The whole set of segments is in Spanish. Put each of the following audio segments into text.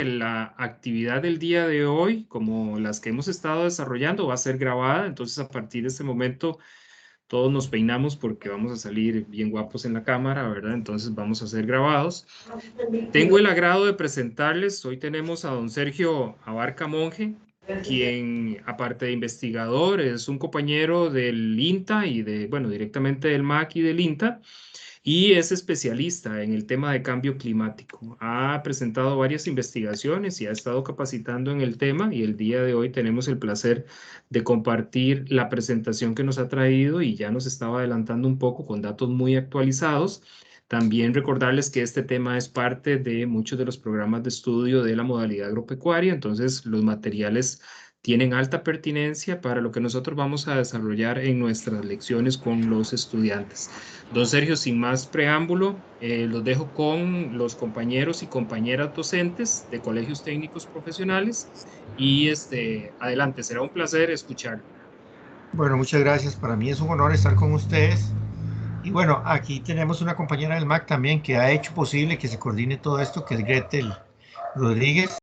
La actividad del día de hoy, como las que hemos estado desarrollando, va a ser grabada. Entonces, a partir de este momento, todos nos peinamos porque vamos a salir bien guapos en la cámara, ¿verdad? Entonces, vamos a ser grabados. Tengo el agrado de presentarles. Hoy tenemos a don Sergio Abarca Monge, quien, aparte de investigador, es un compañero del INTA y bueno, directamente del MAC y del INTA, y es especialista en el tema de cambio climático. Ha presentado varias investigaciones y ha estado capacitando en el tema, y el día de hoy tenemos el placer de compartir la presentación que nos ha traído, y ya nos estaba adelantando un poco con datos muy actualizados. También recordarles que este tema es parte de muchos de los programas de estudio de la modalidad agropecuaria. Entonces los materiales tienen alta pertinencia para lo que nosotros vamos a desarrollar en nuestras lecciones con los estudiantes. Don Sergio, sin más preámbulo, los dejo con los compañeros y compañeras docentes de colegios técnicos profesionales, y adelante, será un placer escucharlo. Bueno, muchas gracias. Para mí es un honor estar con ustedes. Y bueno, aquí tenemos una compañera del MAC también que ha hecho posible que se coordine todo esto, que es Gretel Rodríguez.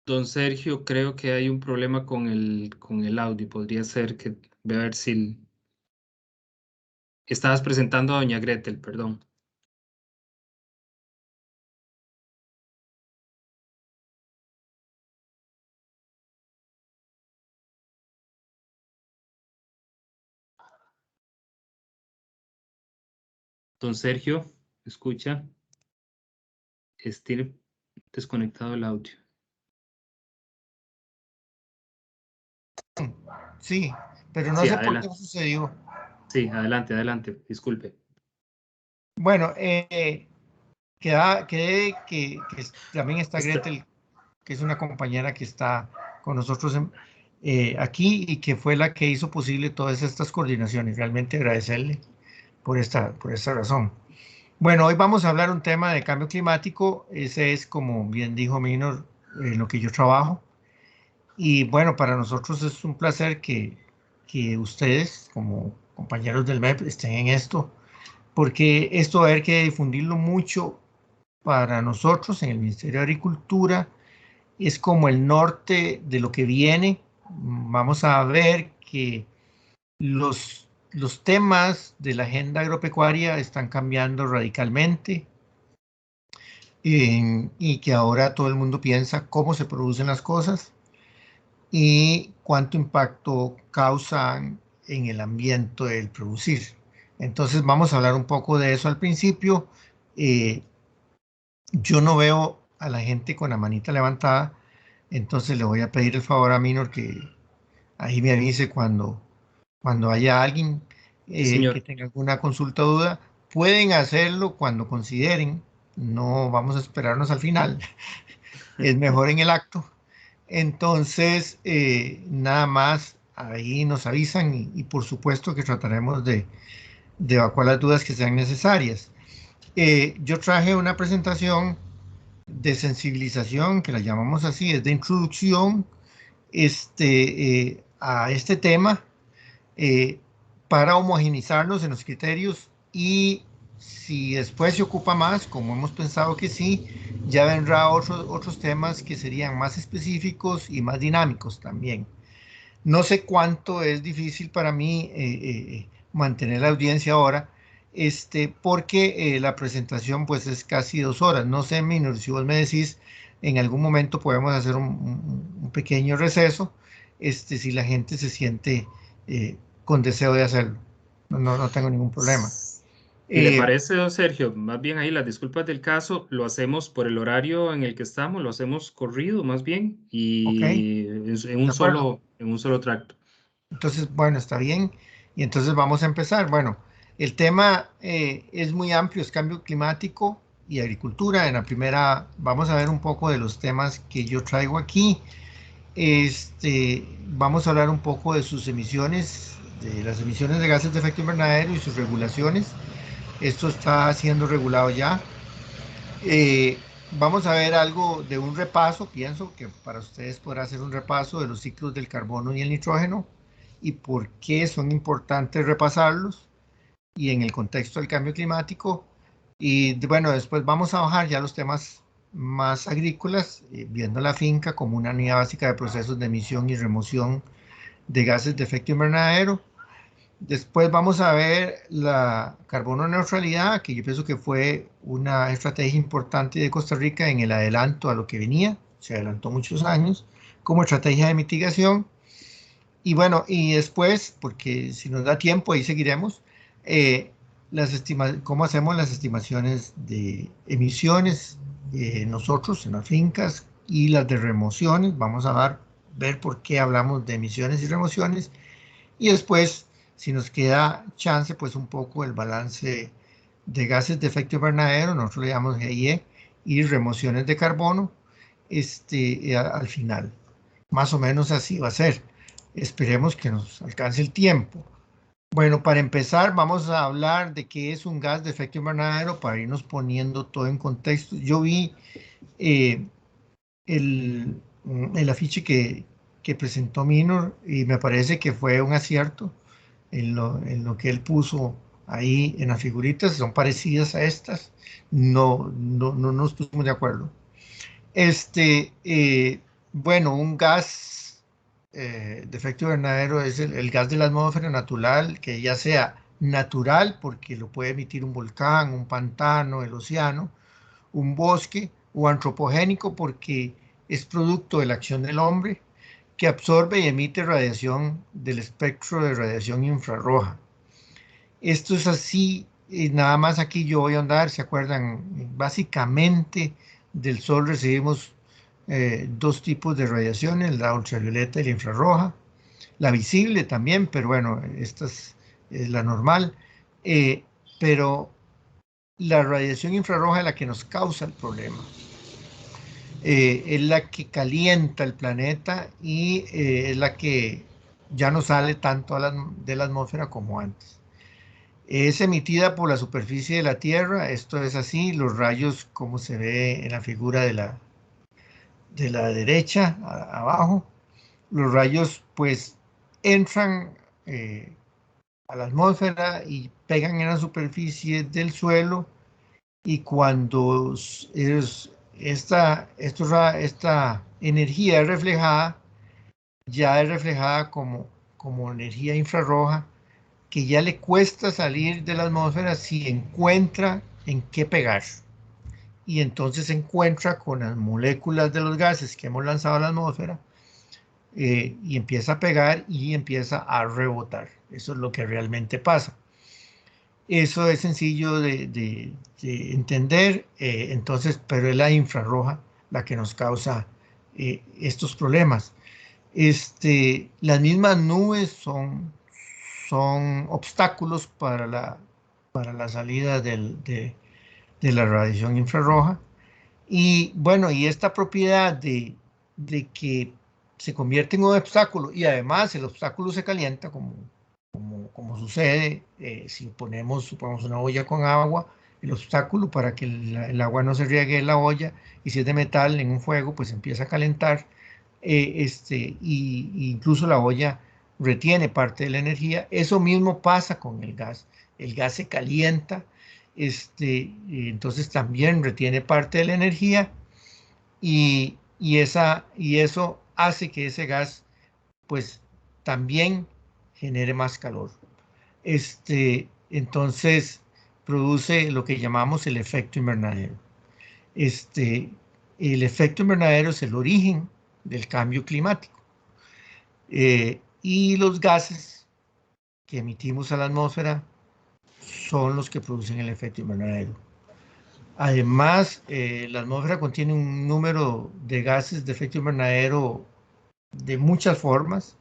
Don Sergio, creo que hay un problema con el audio. Podría ser que, voy a ver si estabas presentando a doña Gretel, perdón. Don Sergio, escucha, tiene desconectado el audio. Sí, pero no Sí, sé por qué adelante. sucedió. Sí, adelante, adelante. Disculpe. Bueno, quedé que también está Está- Gretel, que es una compañera que está con nosotros aquí y que fue la que hizo posible todas estas coordinaciones. Realmente agradecerle por esta razón. Bueno, hoy vamos a hablar un tema de cambio climático. Ese es, como bien dijo Minor, en lo que yo trabajo. Y bueno, para nosotros es un placer que ustedes, como compañeros del MEP, estén en esto, porque esto va a haber que difundirlo mucho para nosotros en el Ministerio de Agricultura. Es como el norte de lo que viene. Vamos a ver que los temas de la agenda agropecuaria están cambiando radicalmente y que ahora todo el mundo piensa cómo se producen las cosas y cuánto impacto causan en el ambiente el producir. Entonces vamos a hablar un poco de eso al principio. Eh, yo no veo a la gente con la manita levantada, entonces le voy a pedir el favor a Minor que ahí me avise cuando haya alguien Sí, que señor. tenga alguna consulta o duda. Pueden hacerlo cuando consideren, no vamos a esperarnos al final, es mejor en el acto. Entonces, nada más ahí nos avisan y por supuesto que trataremos de evacuar las dudas que sean necesarias. Yo traje una presentación de sensibilización, que la llamamos así, es de introducción a este tema eh, para homogeneizarnos en los criterios y si después se ocupa más, como hemos pensado que sí, ya vendrá otros temas que serían más específicos y más dinámicos también. No sé cuánto es difícil para mí mantener la audiencia ahora, porque la presentación pues es casi 2 horas. No sé, Minor, si vos me decís, en algún momento podemos hacer un pequeño receso, si la gente se siente con deseo de hacerlo. No tengo ningún problema. Si le Eh, parece, don Sergio, más bien ahí las disculpas del caso, lo hacemos por el horario en el que estamos, lo hacemos corrido más bien, ok, y de acuerdo. en un solo tracto. Entonces, bueno, está bien. Y entonces vamos a empezar. Bueno, el tema es muy amplio, es cambio climático y agricultura. En la primera, vamos a ver un poco de los temas que yo traigo aquí. Vamos a hablar un poco de sus emisiones, de las emisiones de gases de efecto invernadero y sus regulaciones. Esto está siendo regulado ya. Vamos a ver algo de un repaso, pienso que para ustedes podrá ser un repaso de los ciclos del carbono y el nitrógeno. y por qué son importantes repasarlos y en el contexto del cambio climático. Y bueno, después vamos a bajar ya los temas más agrícolas, viendo la finca como una unidad básica de procesos de emisión y remoción de gases de efecto invernadero. Después vamos a ver la carbono neutralidad, que yo pienso que fue una estrategia importante de Costa Rica en el adelanto a lo que venía, se adelantó muchos años, como estrategia de mitigación. Y bueno, y después, porque si nos da tiempo, ahí seguiremos, cómo hacemos las estimaciones de emisiones nosotros en las fincas y las de remociones. Vamos a ver por qué hablamos de emisiones y remociones. Y después, si nos queda chance, pues un poco el balance de gases de efecto invernadero, nosotros le llamamos GIE, y remociones de carbono, al final. Más o menos así va a ser. Esperemos que nos alcance el tiempo. Bueno, para empezar, vamos a hablar de qué es un gas de efecto invernadero para irnos poniendo todo en contexto. Yo vi el afiche que presentó Minor y me parece que fue un acierto en lo que él puso ahí en las figuritas, son parecidas a estas. No nos pusimos de acuerdo. Bueno, un gas de efecto invernadero es el gas de la atmósfera natural, que ya sea natural, porque lo puede emitir un volcán, un pantano, el océano, un bosque, o antropogénico, porque es producto de la acción del hombre, que absorbe y emite radiación del espectro de radiación infrarroja. Esto es así, y nada más aquí yo voy a andar, ¿se acuerdan? Básicamente del Sol recibimos dos tipos de radiaciones, la ultravioleta y la infrarroja, la visible también, pero bueno, esta es la normal, pero la radiación infrarroja es la que nos causa el problema. Es la que calienta el planeta y es la que ya no sale tanto de la atmósfera como antes. Es emitida por la superficie de la Tierra, esto es así, los rayos como se ve en la figura de la derecha, abajo, los rayos pues entran a la atmósfera y pegan en la superficie del suelo, y cuando esta energía es reflejada, ya es reflejada como energía infrarroja, que ya le cuesta salir de la atmósfera si encuentra en qué pegar. Y entonces se encuentra con las moléculas de los gases que hemos lanzado a la atmósfera y empieza a pegar y empieza a rebotar. Eso es lo que realmente pasa. Eso es sencillo de entender, entonces, pero es la infrarroja la que nos causa estos problemas. Las mismas nubes son obstáculos para la salida de la radiación infrarroja. Y bueno, y esta propiedad de que se convierte en un obstáculo y además el obstáculo se calienta, como sucede si ponemos una olla con agua, el obstáculo para que el agua no se riegue en la olla, y si es de metal en un fuego, pues empieza a calentar, y incluso la olla retiene parte de la energía. Eso mismo pasa con el gas se calienta, y entonces también retiene parte de la energía, y eso hace que ese gas pues también genere más calor. Entonces produce lo que llamamos el efecto invernadero. El efecto invernadero es el origen del cambio climático. Y los gases que emitimos a la atmósfera son los que producen el efecto invernadero. Además, la atmósfera contiene un número de gases de efecto invernadero de muchas formas.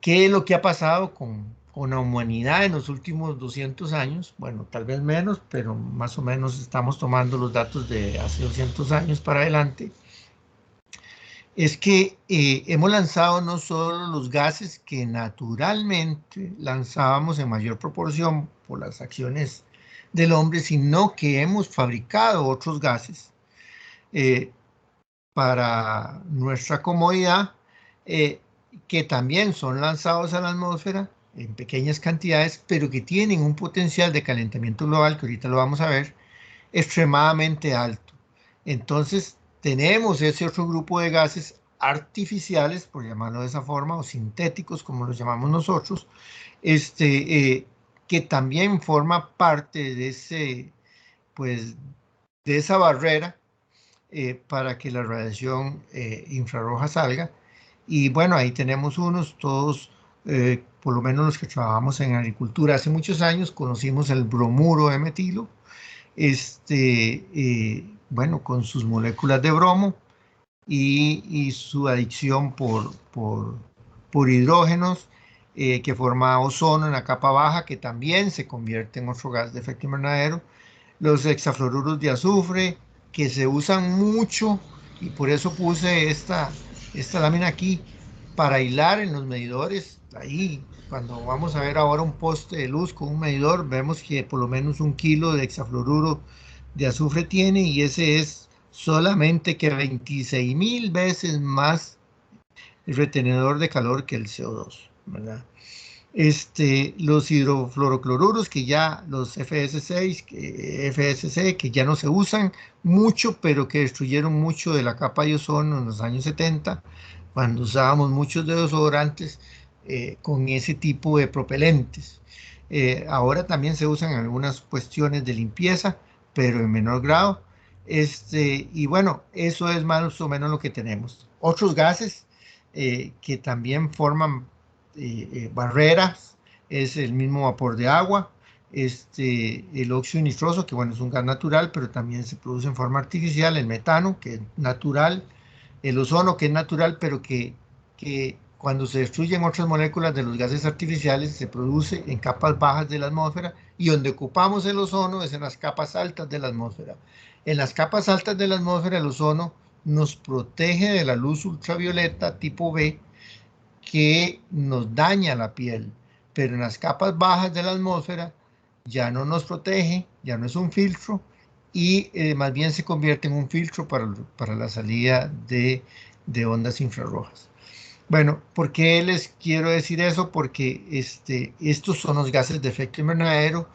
¿Qué es lo que ha pasado con la humanidad en los últimos 200 años? Bueno, tal vez menos, pero más o menos estamos tomando los datos de hace 200 años para adelante. Es que hemos lanzado no solo los gases que naturalmente lanzábamos en mayor proporción por las acciones del hombre, sino que hemos fabricado otros gases para nuestra comodidad, que también son lanzados a la atmósfera en pequeñas cantidades, pero que tienen un potencial de calentamiento global, que ahorita lo vamos a ver, extremadamente alto. Entonces, tenemos ese otro grupo de gases artificiales, por llamarlo de esa forma, o sintéticos, como los llamamos nosotros, que también forma parte de ese, pues, de esa barrera para que la radiación infrarroja salga. Y bueno, ahí tenemos unos, todos, por lo menos los que trabajamos en agricultura hace muchos años, conocimos el bromuro de metilo, bueno, con sus moléculas de bromo y su adicción por hidrógenos, que forma ozono en la capa baja, que también se convierte en otro gas de efecto invernadero, los hexafluoruros de azufre, que se usan mucho, y por eso puse esta lámina aquí, para hilar en los medidores. Ahí, cuando vamos a ver ahora un poste de luz con un medidor, vemos que por lo menos 1 kilo de hexafluoruro de azufre tiene, y ese es solamente que 26.000 veces más retenedor de calor que el CO2, ¿verdad? Los hidrofluorocloruros, que ya los FS6, FSC, que ya no se usan mucho, pero que destruyeron mucho de la capa de ozono en los años 70, cuando usábamos muchos de desodorantes con ese tipo de propelentes. Ahora también se usan algunas cuestiones de limpieza, pero en menor grado. Y bueno, eso es más o menos lo que tenemos. Otros gases que también forman barreras, es el mismo vapor de agua, el óxido nitroso, que bueno, es un gas natural, pero también se produce en forma artificial, el metano, que es natural, el ozono, que es natural, pero que cuando se destruyen otras moléculas de los gases artificiales, se produce en capas bajas de la atmósfera, y donde ocupamos el ozono es en las capas altas de la atmósfera. En las capas altas de la atmósfera, el ozono nos protege de la luz ultravioleta tipo B, que nos daña la piel, pero en las capas bajas de la atmósfera ya no nos protege, ya no es un filtro, y más bien se convierte en un filtro para la salida de ondas infrarrojas. Bueno, ¿por qué les quiero decir eso? Porque estos son los gases de efecto invernadero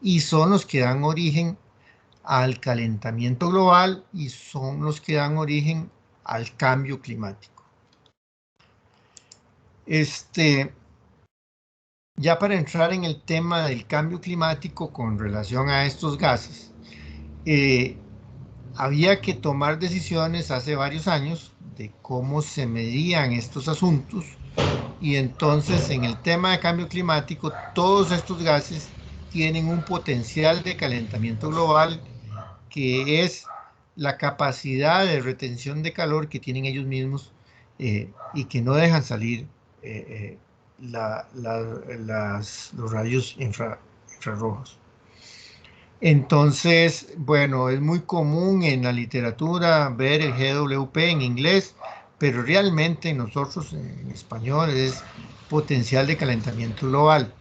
y son los que dan origen al calentamiento global y son los que dan origen al cambio climático. Ya para entrar en el tema del cambio climático con relación a estos gases, había que tomar decisiones hace varios años de cómo se medían estos asuntos, y entonces en el tema de cambio climático todos estos gases tienen un potencial de calentamiento global que es la capacidad de retención de calor que tienen ellos mismos, y que no dejan salir los rayos infrarrojos. Entonces, bueno, es muy común en la literatura ver el GWP en inglés, pero realmente nosotros en español es potencial de calentamiento global.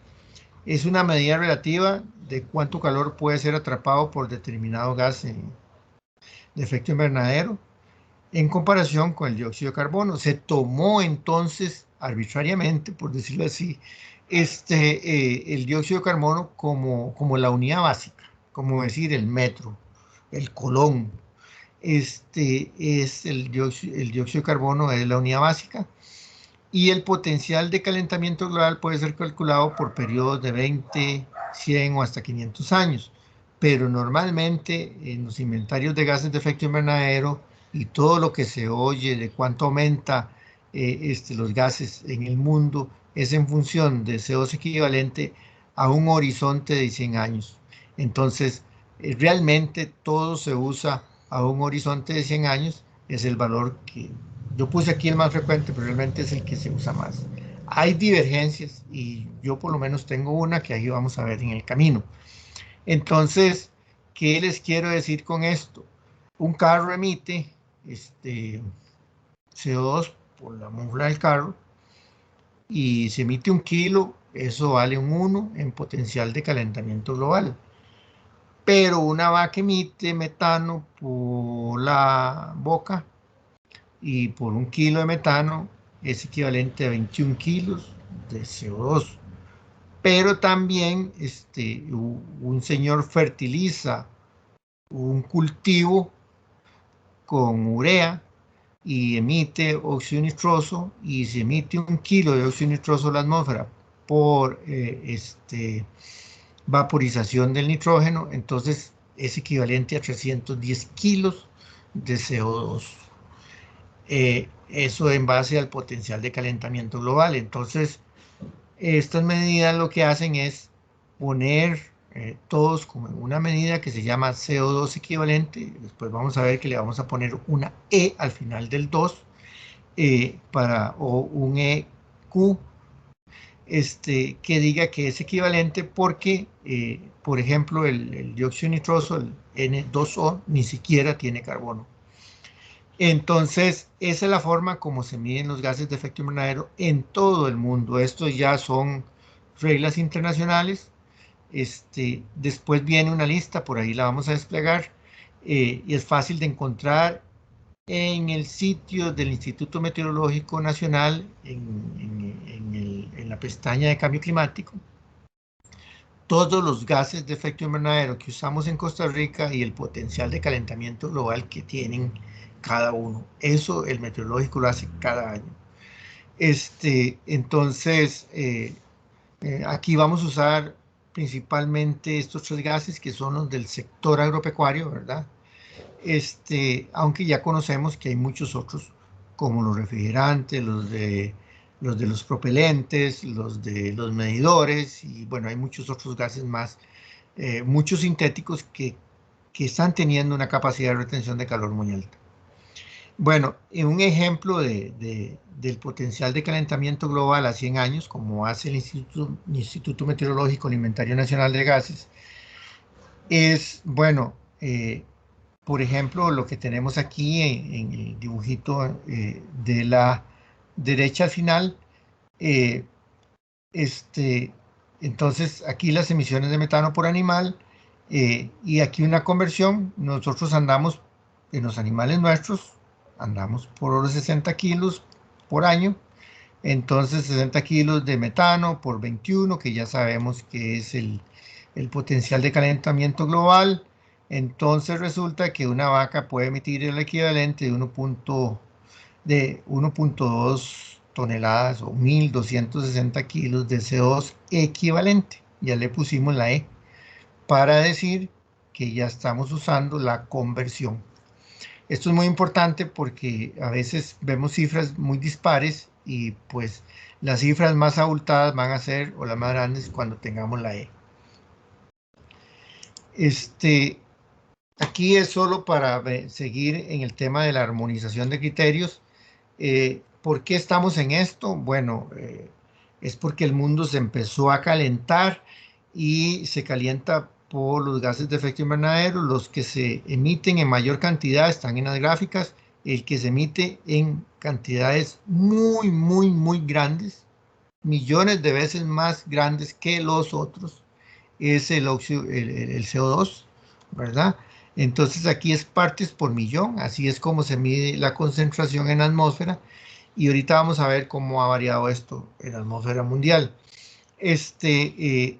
Es una medida relativa de cuánto calor puede ser atrapado por determinado gas de efecto invernadero en comparación con el dióxido de carbono. Se tomó entonces arbitrariamente, por decirlo así, el dióxido de carbono como la unidad básica, como decir el metro, el colón. El dióxido de carbono es la unidad básica, y el potencial de calentamiento global puede ser calculado por periodos de 20, 100 o hasta 500 años. Pero normalmente en los inventarios de gases efecto invernadero y todo lo que se oye de cuánto aumenta los gases en el mundo es en función de CO2 equivalente a un horizonte de 100 años. Entonces, realmente todo se usa a un horizonte de 100 años, es el valor que yo puse aquí el más frecuente, pero realmente es el que se usa más. Hay divergencias y yo por lo menos tengo una que ahí vamos a ver en el camino. Entonces, ¿qué les quiero decir con esto? Un carro emite CO2 por la muffla del carro, y si emite 1 kilo, eso vale un 1 en potencial de calentamiento global. Pero una vaca emite metano por la boca, y por 1 kilo de metano es equivalente a 21 kilos de CO2. Pero también un señor fertiliza un cultivo con urea y emite óxido nitroso, y si emite 1 kilo de óxido nitroso a la atmósfera por vaporización del nitrógeno, entonces es equivalente a 310 kilos de CO2. Eso en base al potencial de calentamiento global. Entonces, estas medidas lo que hacen es poner todos como en una medida que se llama CO2 equivalente. Después vamos a ver que le vamos a poner una E al final del 2, o un EQ, que diga que es equivalente, porque, por ejemplo, el dióxido nitroso, el N2O, ni siquiera tiene carbono. Entonces, esa es la forma como se miden los gases de efecto invernadero en todo el mundo. Estos ya son reglas internacionales. Después viene una lista, por ahí la vamos a desplegar, y es fácil de encontrar en el sitio del Instituto Meteorológico Nacional, en la pestaña de cambio climático, todos los gases de efecto invernadero que usamos en Costa Rica y el potencial de calentamiento global que tienen cada uno. Eso el meteorológico lo hace cada año. Entonces, aquí vamos a usar principalmente estos 3 gases, que son los del sector agropecuario, ¿verdad? Aunque ya conocemos que hay muchos otros, como los refrigerantes, los propelentes, los de los medidores, y bueno, hay muchos otros gases más, muchos sintéticos que están teniendo una capacidad de retención de calor muy alta. Bueno, un ejemplo del potencial de calentamiento global a 100 años, como hace el Instituto Meteorológico, el Inventario Nacional de Gases, es, bueno, por ejemplo, lo que tenemos aquí en el dibujito de la derecha al final. Entonces, aquí las emisiones de metano por animal, y aquí una conversión. Nosotros andamos, en los animales nuestros, andamos por los 60 kilos por año. Entonces, 60 kilos de metano por 21, que ya sabemos que es el potencial de calentamiento global. Entonces resulta que una vaca puede emitir el equivalente de 1.2 toneladas o 1.260 kilos de CO2 equivalente. Ya le pusimos la E para decir que ya estamos usando la conversión. Esto es muy importante porque a veces vemos cifras muy dispares, y pues las cifras más abultadas van a ser, o las más grandes, cuando tengamos la E. Aquí es solo para seguir en el tema de la armonización de criterios. ¿Por qué estamos en esto? Bueno, es porque el mundo se empezó a calentar, y se calienta por los gases de efecto invernadero. Los que se emiten en mayor cantidad están en las gráficas. El que se emite en cantidades muy, muy, muy grandes, millones de veces más grandes que los otros, es el CO2, ¿verdad? Entonces aquí es partes por millón. Así es como se mide la concentración en la atmósfera, y ahorita vamos a ver cómo ha variado esto en la atmósfera mundial.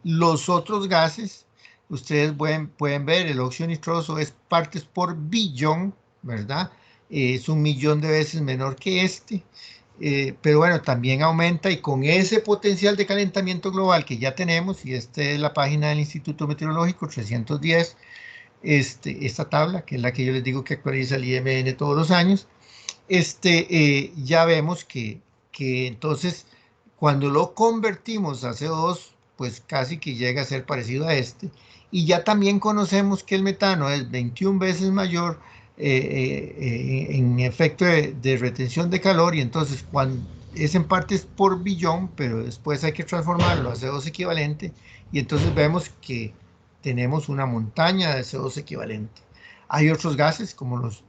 Los otros gases, ustedes pueden ver, el óxido nitroso es partes por billón, ¿verdad? Es 1.000.000 de veces menor que pero bueno, también aumenta, y con ese potencial de calentamiento global que ya tenemos, y esta es la página del Instituto Meteorológico 310, esta tabla, que es la que yo les digo que actualiza el IMN todos los años, ya vemos que entonces, cuando lo convertimos a CO2, pues casi que llega a ser parecido a y ya también conocemos que el metano es 21 veces mayor en efecto de retención de calor, y entonces cuando es en partes por billón, pero después hay que transformarlo a CO2 equivalente, y entonces vemos que tenemos una montaña de CO2 equivalente. Hay otros gases, como los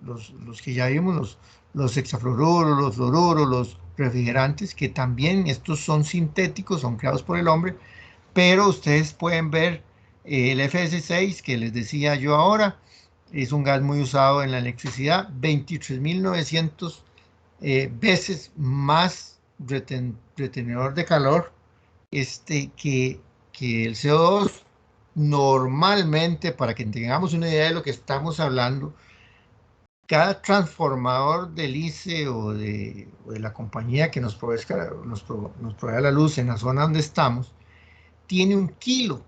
que ya vimos, los hexafluoruros, los fluoruros, los refrigerantes, que también estos son sintéticos, son creados por el hombre, pero ustedes pueden ver el FS6, que les decía yo ahora, es un gas muy usado en la electricidad, 23.900 veces más retenedor de calor, que el CO2 normalmente, para que tengamos una idea de lo que estamos hablando, cada transformador del ICE o de la compañía que nos provee la luz en la zona donde estamos, tiene 1 kilo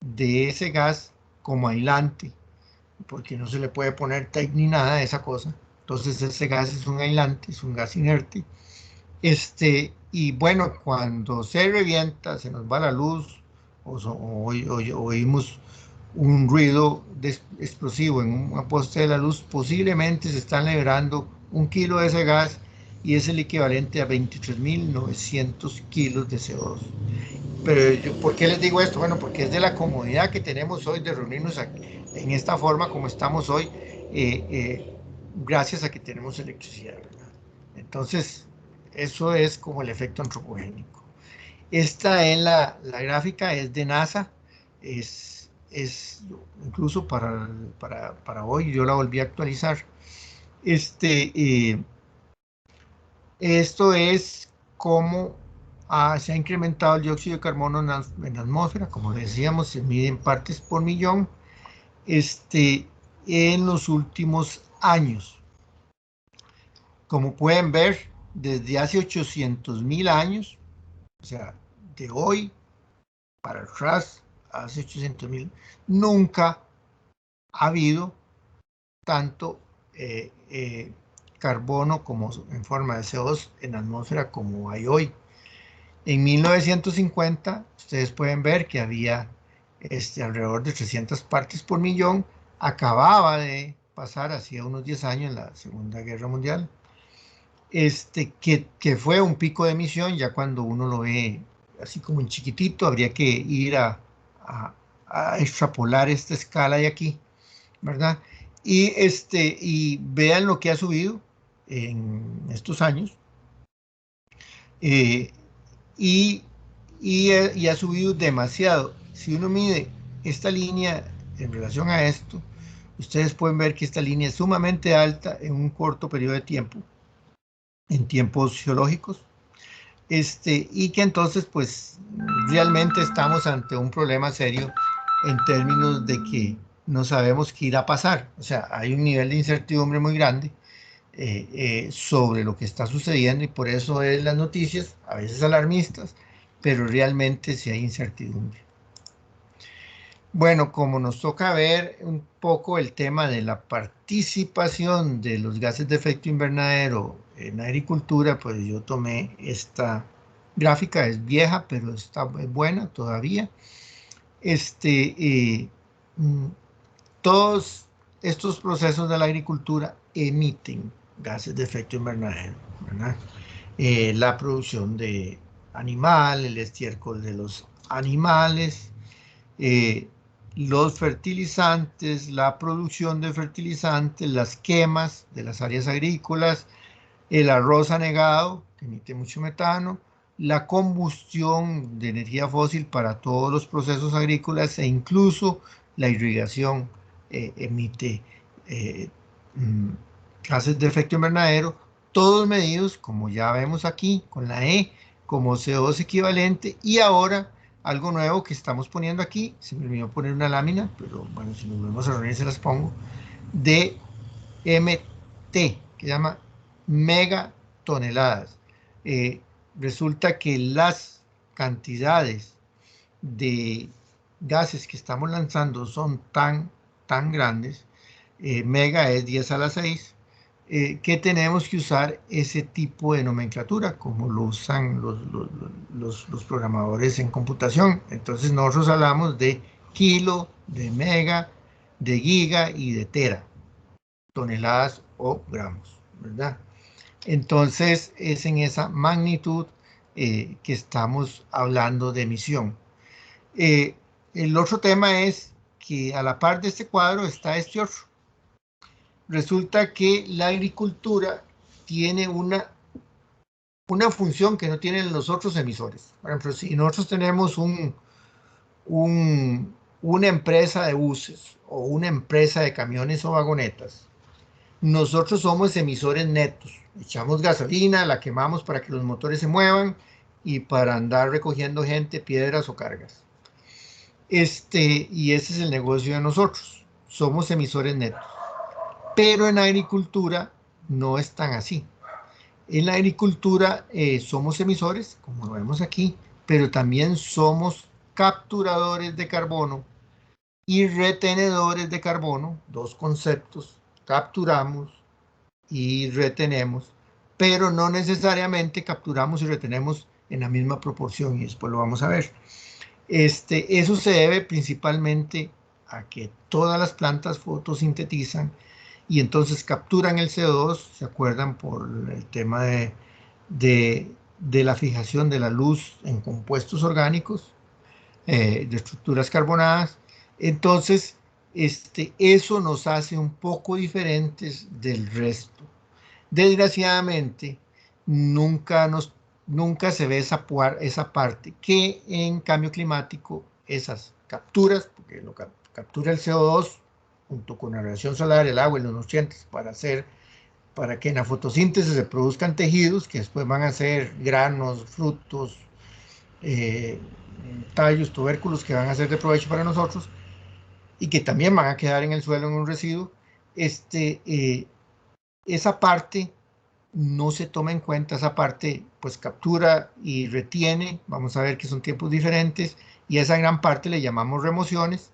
de ese gas como aislante, porque no se le puede poner TEC ni nada de esa cosa. Entonces ese gas es un aislante, es un gas inerte. Y bueno, cuando se revienta, se nos va la luz o oímos un ruido explosivo en un poste de la luz, posiblemente se están liberando 1 kilo de ese gas y es el equivalente a 23.900 kilos de CO2. Pero ¿por qué les digo esto? Bueno, porque es de la comodidad que tenemos hoy de reunirnos aquí, en esta forma como estamos hoy, gracias a que tenemos electricidad, ¿verdad? Entonces, eso es como el efecto antropogénico. Esta es la gráfica, es de NASA, es incluso para hoy, yo la volví a actualizar. Esto es cómo se ha incrementado el dióxido de carbono en la atmósfera. Como decíamos, se mide en partes por millón en los últimos años. Como pueden ver, desde hace 800.000 años, o sea, de hoy para atrás, hace 800.000, nunca ha habido tanto carbono como en forma de CO2 en la atmósfera como hay hoy. En 1950, ustedes pueden ver que había alrededor de 300 partes por millón. Acababa de pasar, hacía unos 10 años, la Segunda Guerra Mundial, que fue un pico de emisión. Ya cuando uno lo ve así como en chiquitito, habría que ir a extrapolar esta escala de aquí, ¿verdad? Y vean lo que ha subido en estos años. Eh, y, y ha subido demasiado. Si uno mide esta línea en relación a esto, ustedes pueden ver que esta línea es sumamente alta en un corto periodo de tiempo, en tiempos geológicos, y que entonces pues realmente estamos ante un problema serio en términos de que no sabemos qué irá a pasar. O sea, hay un nivel de incertidumbre muy grande sobre lo que está sucediendo, y por eso es las noticias, a veces alarmistas, pero realmente sí hay incertidumbre. Bueno, como nos toca ver un poco el tema de la participación de los gases de efecto invernadero en la agricultura, pues yo tomé esta gráfica. Es vieja, pero está buena todavía. Mm, Todos estos procesos de la agricultura emiten gases de efecto invernadero, ¿verdad? La producción de animal, el estiércol de los animales, los fertilizantes, la producción de fertilizantes, las quemas de las áreas agrícolas, el arroz anegado, que emite mucho metano, la combustión de energía fósil para todos los procesos agrícolas, e incluso la irrigación emite eh, mm, gases de efecto invernadero, todos medidos, como ya vemos aquí, con la E como CO2 equivalente. Y ahora, algo nuevo que estamos poniendo aquí, se me olvidó poner una lámina, pero bueno, si nos volvemos a reunir se las pongo, de MT, que se llama megatoneladas. Resulta que las cantidades de gases que estamos lanzando son tan grandes, mega es 10 a la 6, que tenemos que usar ese tipo de nomenclatura, como lo usan los programadores en computación. Entonces nosotros hablamos de kilo, de mega, de giga y de tera, toneladas o gramos, ¿verdad? Entonces es en esa magnitud que estamos hablando de emisión. El otro tema es que a la par de este cuadro está este otro. Resulta que la agricultura tiene una función que no tienen los otros emisores. Por ejemplo, si nosotros tenemos una empresa de buses o una empresa de camiones o vagonetas, nosotros somos emisores netos. Echamos gasolina, la quemamos para que los motores se muevan y para andar recogiendo gente, piedras o cargas. Y ese es el negocio de nosotros. Somos emisores netos. Pero en la agricultura no es tan así. En la agricultura somos emisores, como lo vemos aquí, pero también somos capturadores de carbono y retenedores de carbono, dos conceptos. Capturamos y retenemos, pero no necesariamente capturamos y retenemos en la misma proporción, y después lo vamos a ver. Eso se debe principalmente a que todas las plantas fotosintetizan y entonces capturan el CO2, ¿se acuerdan? Por el tema de la fijación de la luz en compuestos orgánicos, de estructuras carbonadas. Entonces, eso nos hace un poco diferentes del resto. Desgraciadamente, nunca se ve esa parte que en cambio climático, esas capturas, porque captura el CO2 junto con la radiación solar, el agua y los nutrientes para que en la fotosíntesis se produzcan tejidos que después van a ser granos, frutos, eh, tallos, tubérculos que van a ser de provecho para nosotros y que también van a quedar en el suelo en un residuo. Esa parte no se toma en cuenta, esa parte pues captura y retiene, vamos a ver que son tiempos diferentes, y a esa gran parte le llamamos remociones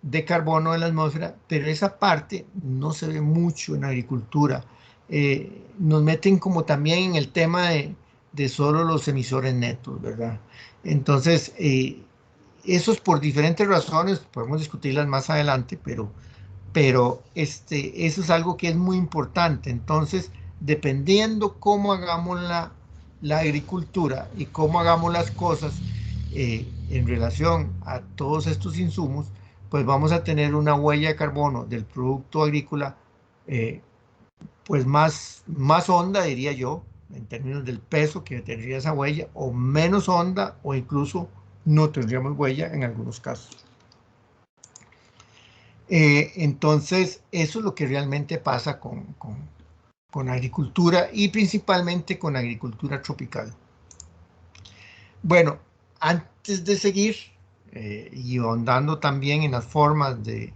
de carbono de la atmósfera, pero esa parte no se ve mucho en agricultura. Nos meten como también en el tema de solo los emisores netos, ¿verdad? Entonces, eso es por diferentes razones, podemos discutirlas más adelante, pero eso es algo que es muy importante. Entonces, dependiendo cómo hagamos la agricultura y cómo hagamos las cosas en relación a todos estos insumos, pues vamos a tener una huella de carbono del producto agrícola eh, pues más honda, diría yo, en términos del peso que tendría esa huella, o menos honda, o incluso no tendríamos huella en algunos casos. Entonces, eso es lo que realmente pasa con agricultura y principalmente con agricultura tropical. Bueno, antes de seguir y ahondando también en las formas de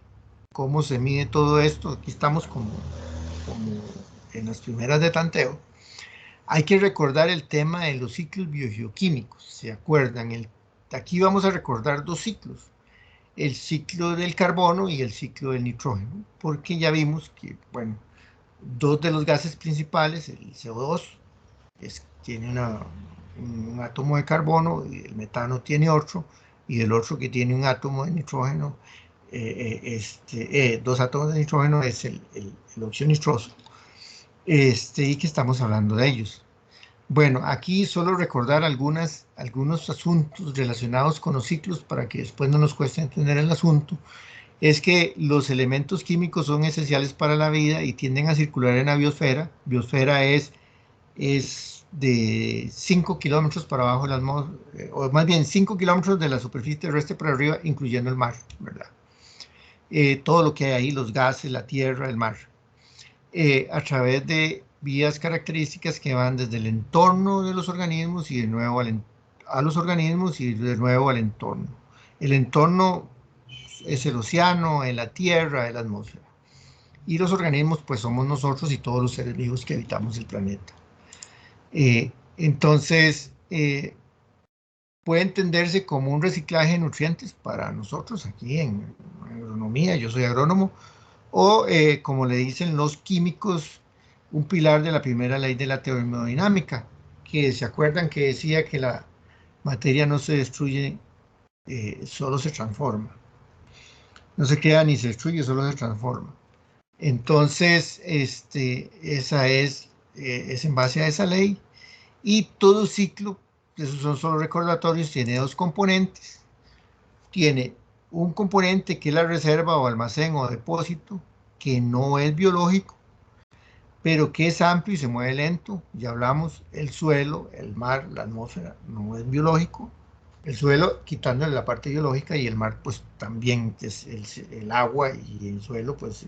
cómo se mide todo esto, aquí estamos como en las primeras de tanteo, hay que recordar el tema de los ciclos biogeoquímicos. ¿Se acuerdan? Aquí vamos a recordar dos ciclos: el ciclo del carbono y el ciclo del nitrógeno, porque ya vimos que, bueno, dos de los gases principales, el CO2, tiene un átomo de carbono, y el metano tiene otro, y el otro que tiene un átomo de nitrógeno, dos átomos de nitrógeno, es el óxido nitroso, y que estamos hablando de ellos. Bueno, aquí solo recordar algunos asuntos relacionados con los ciclos para que después no nos cueste entender el asunto. Es que los elementos químicos son esenciales para la vida y tienden a circular en la biosfera. Biosfera es de 5 kilómetros para abajo, o más bien 5 kilómetros de la superficie terrestre para arriba, incluyendo el mar, ¿verdad? Todo lo que hay ahí, los gases, la tierra, el mar. A través de vías características que van desde el entorno de los organismos y de nuevo a los organismos y de nuevo al entorno. El entorno es el océano, la tierra, la atmósfera. Y los organismos pues somos nosotros y todos los seres vivos que habitamos el planeta. Entonces, puede entenderse como un reciclaje de nutrientes para nosotros aquí en agronomía, yo soy agrónomo, o como le dicen los químicos, un pilar de la primera ley de la termodinámica, que se acuerdan que decía que la materia no se destruye, solo se transforma. No se crea ni se destruye, solo se transforma. Entonces, esa es en base a esa ley. Y todo ciclo, esos son solo recordatorios, tiene dos componentes. Tiene un componente que es la reserva o almacén o depósito, que no es biológico, pero que es amplio y se mueve lento. Ya hablamos, el suelo, el mar, la atmósfera, no es biológico. El suelo, quitándole la parte biológica, y el mar, pues también, que es el agua, y el suelo, pues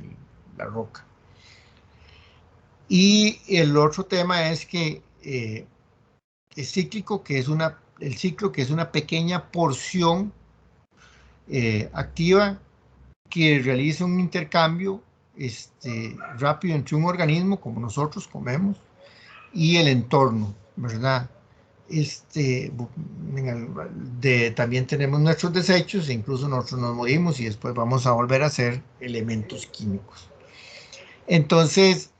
la roca. Y el otro tema es que es cíclico, que es el ciclo que es una pequeña porción activa que realiza un intercambio rápido entre un organismo, como nosotros comemos, y el entorno, ¿verdad? También tenemos nuestros desechos, e incluso nosotros nos morimos y después vamos a volver a ser elementos químicos. Entonces,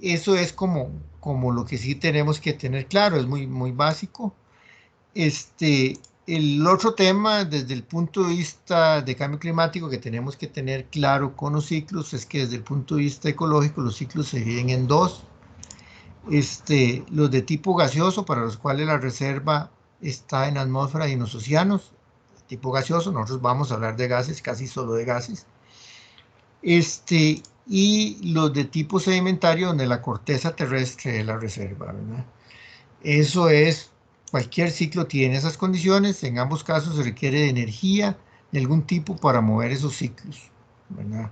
eso es como lo que sí tenemos que tener claro, es muy, muy básico. El otro tema, desde el punto de vista de cambio climático, que tenemos que tener claro con los ciclos, es que desde el punto de vista ecológico, los ciclos se dividen en dos. Los de tipo gaseoso, para los cuales la reserva está en la atmósfera y en los océanos. Tipo gaseoso, nosotros vamos a hablar de gases, casi solo de gases. Y los de tipo sedimentario, donde la corteza terrestre es la reserva, ¿verdad? Eso es, cualquier ciclo tiene esas condiciones. En ambos casos se requiere de energía de algún tipo para mover esos ciclos, ¿verdad?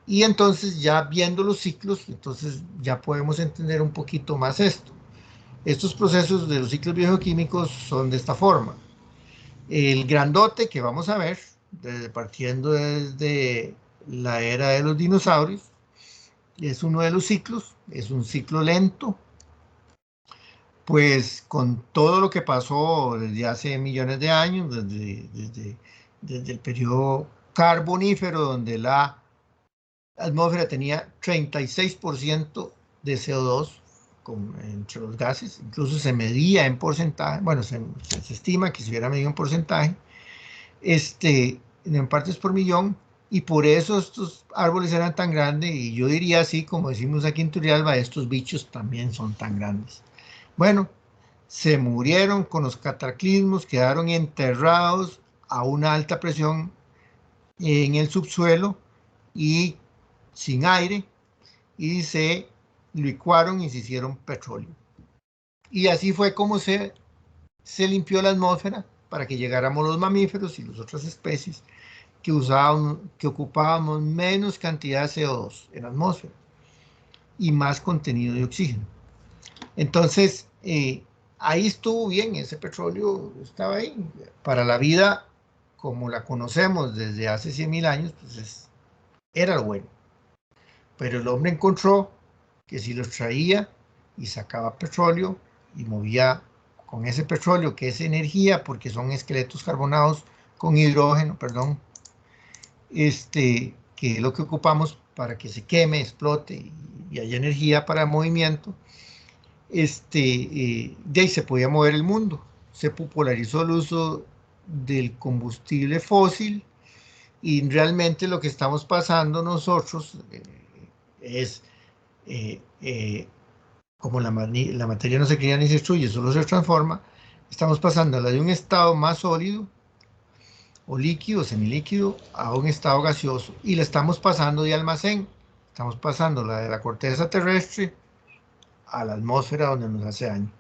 Y entonces ya viendo los ciclos, entonces ya podemos entender un poquito más esto. Estos procesos de los ciclos biogeoquímicos son de esta forma. El grandote que vamos a ver, partiendo desde la era de los dinosaurios, es uno de los ciclos, es un ciclo lento, pues con todo lo que pasó desde hace millones de años, desde el periodo carbonífero, donde la atmósfera tenía 36% de CO2 entre los gases, incluso se medía en porcentaje, bueno, se estima que se hubiera medido en porcentaje, en partes por millón, y por eso estos árboles eran tan grandes, y yo diría así, como decimos aquí en Turrialba, estos bichos también son tan grandes. Bueno, se murieron con los cataclismos, quedaron enterrados a una alta presión en el subsuelo y sin aire, y se licuaron y se hicieron petróleo. Y así fue como se limpió la atmósfera para que llegáramos los mamíferos y las otras especies que ocupábamos menos cantidad de CO2 en la atmósfera y más contenido de oxígeno. Entonces, ahí estuvo bien, ese petróleo estaba ahí. Para la vida como la conocemos desde hace 100.000 años, pues era lo bueno. Pero el hombre encontró que si los traía y sacaba petróleo y movía con ese petróleo, que es energía, porque son esqueletos carbonados con hidrógeno, perdón, que es lo que ocupamos para que se queme, explote y haya energía para movimiento, de ahí se podía mover el mundo. Se popularizó el uso del combustible fósil y realmente lo que estamos pasando nosotros es como la materia no se crea ni se destruye, solo se transforma, estamos pasándola de un estado más sólido o líquido, semilíquido, a un estado gaseoso, y la estamos pasando de almacén, estamos pasándola de la corteza terrestre a la atmósfera donde nos hace daño.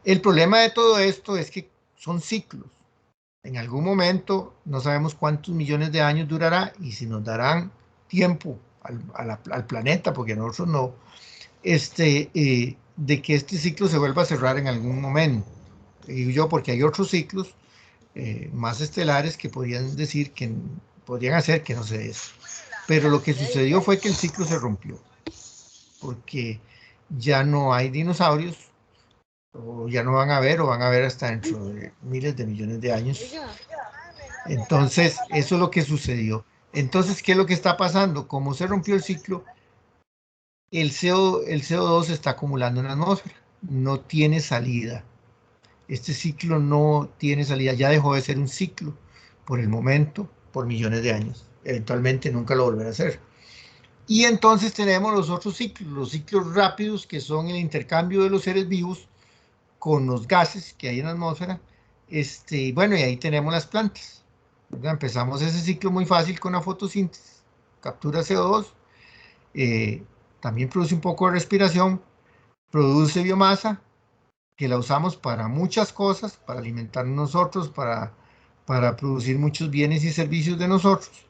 El problema de todo esto es que son ciclos. En algún momento, no sabemos cuántos millones de años durará y si nos darán tiempo al planeta, porque nosotros no, de que este ciclo se vuelva a cerrar en algún momento. Digo yo, porque hay otros ciclos más estelares que podrían hacer que no se dé. Pero lo que sucedió fue que el ciclo se rompió, porque ya no hay dinosaurios, o ya no van a haber, o van a haber hasta dentro de miles de millones de años. Entonces, eso es lo que sucedió. Entonces, ¿qué es lo que está pasando? Como se rompió el ciclo, el CO2 se está acumulando en la atmósfera, no tiene salida. Este ciclo no tiene salida, ya dejó de ser un ciclo por el momento, por millones de años. Eventualmente nunca lo volverá a hacer. Y entonces tenemos los otros ciclos, los ciclos rápidos, que son el intercambio de los seres vivos con los gases que hay en la atmósfera. Bueno, y ahí tenemos las plantas. Empezamos ese ciclo muy fácil con la fotosíntesis, captura CO2, también produce un poco de respiración, produce biomasa, que la usamos para muchas cosas, para alimentarnos nosotros, para producir muchos bienes y servicios de nosotros,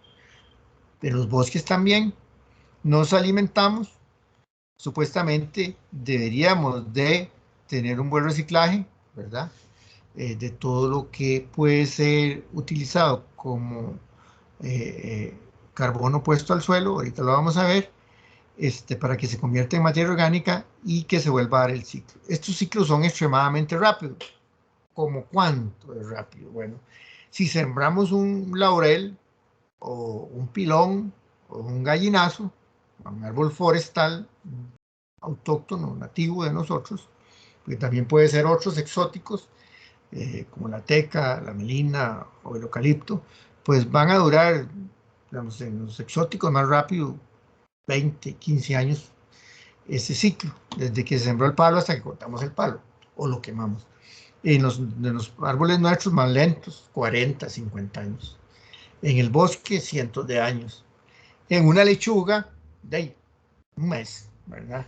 de los bosques también, nos alimentamos, supuestamente deberíamos de tener un buen reciclaje, ¿verdad? De todo lo que puede ser utilizado como carbono puesto al suelo, ahorita lo vamos a ver, para que se convierta en materia orgánica y que se vuelva a dar el ciclo. Estos ciclos son extremadamente rápidos. ¿Cómo cuánto es rápido? Bueno, si sembramos un laurel o un pilón o un gallinazo, un árbol forestal autóctono, nativo de nosotros, que también puede ser otros exóticos, como la teca, la melina o el eucalipto, pues van a durar, digamos, en los exóticos más rápido, 20, 15 años ese ciclo, desde que se sembró el palo hasta que cortamos el palo o lo quemamos. En los árboles nuestros más lentos, 40, 50 años. En el bosque, cientos de años. En una lechuga, de un mes, ¿verdad?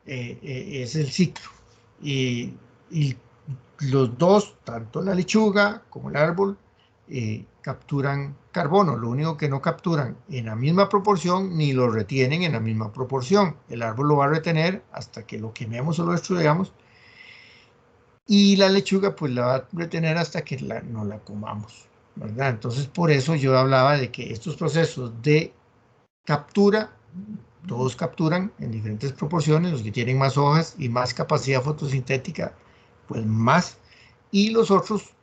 Es el ciclo. Y, y los dos, tanto la lechuga como el árbol, capturan carbono. Lo único que no capturan en la misma proporción ni lo retienen en la misma proporción. El árbol lo va a retener hasta que lo quememos o lo destruyamos. Y la lechuga pues la va a retener hasta que no la comamos, ¿verdad? Entonces por eso yo hablaba de que estos procesos de captura, todos capturan en diferentes proporciones, los que tienen más hojas y más capacidad fotosintética, pues más, y los otros,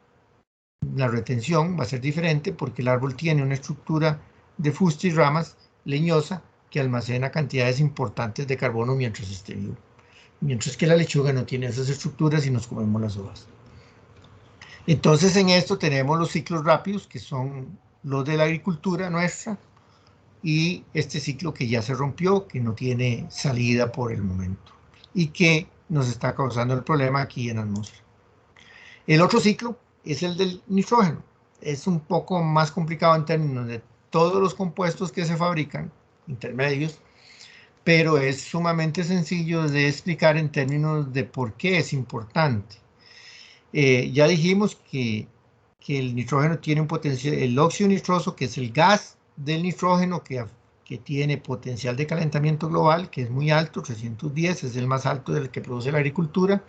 la retención va a ser diferente porque el árbol tiene una estructura de fuste y ramas leñosa que almacena cantidades importantes de carbono mientras esté vivo. Mientras que la lechuga no tiene esas estructuras y nos comemos las hojas. Entonces en esto tenemos los ciclos rápidos, que son los de la agricultura nuestra, y este ciclo que ya se rompió, que no tiene salida por el momento, y que nos está causando el problema aquí en la atmósfera. El otro ciclo es el del nitrógeno. Es un poco más complicado en términos de todos los compuestos que se fabrican, intermedios, pero es sumamente sencillo de explicar en términos de por qué es importante. Ya dijimos que el nitrógeno tiene un potencial, el óxido nitroso, que es el gas del nitrógeno que tiene potencial de calentamiento global, que es muy alto, 310, es el más alto del que produce la agricultura.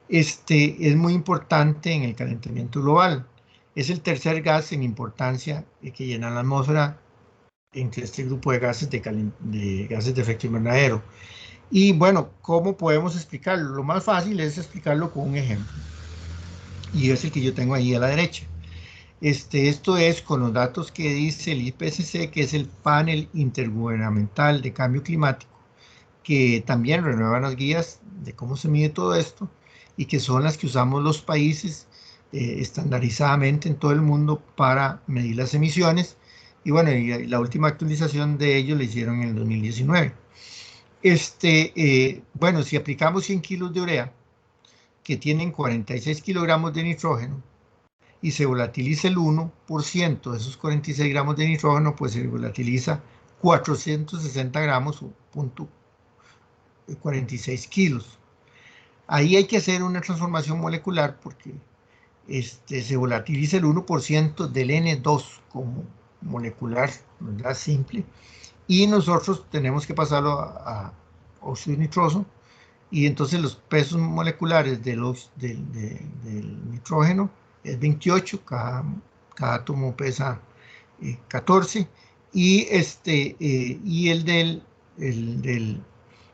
Es muy importante en el calentamiento global. Es el tercer gas en importancia que llena la atmósfera entre este grupo de gases de gases de efecto invernadero. Y bueno, ¿cómo podemos explicarlo? Lo más fácil es explicarlo con un ejemplo. Y es el que yo tengo ahí a la derecha. Esto es con los datos que dice el IPCC, que es el panel intergubernamental de cambio climático, que también renuevan las guías de cómo se mide todo esto y que son las que usamos los países estandarizadamente en todo el mundo para medir las emisiones. Y bueno, y la última actualización de ellos la hicieron en el 2019. Bueno, si aplicamos 100 kilos de urea, que tienen 46 kilogramos de nitrógeno, y se volatiliza el 1% de esos 46 gramos de nitrógeno, pues se volatiliza 460 gramos o 0.46 kilos. Ahí hay que hacer una transformación molecular porque se volatiliza el 1% del N2 como molecular, ¿verdad? Simple. Y nosotros tenemos que pasarlo a óxido nitroso. Y entonces los pesos moleculares del nitrógeno es 28, cada átomo pesa 14, y el del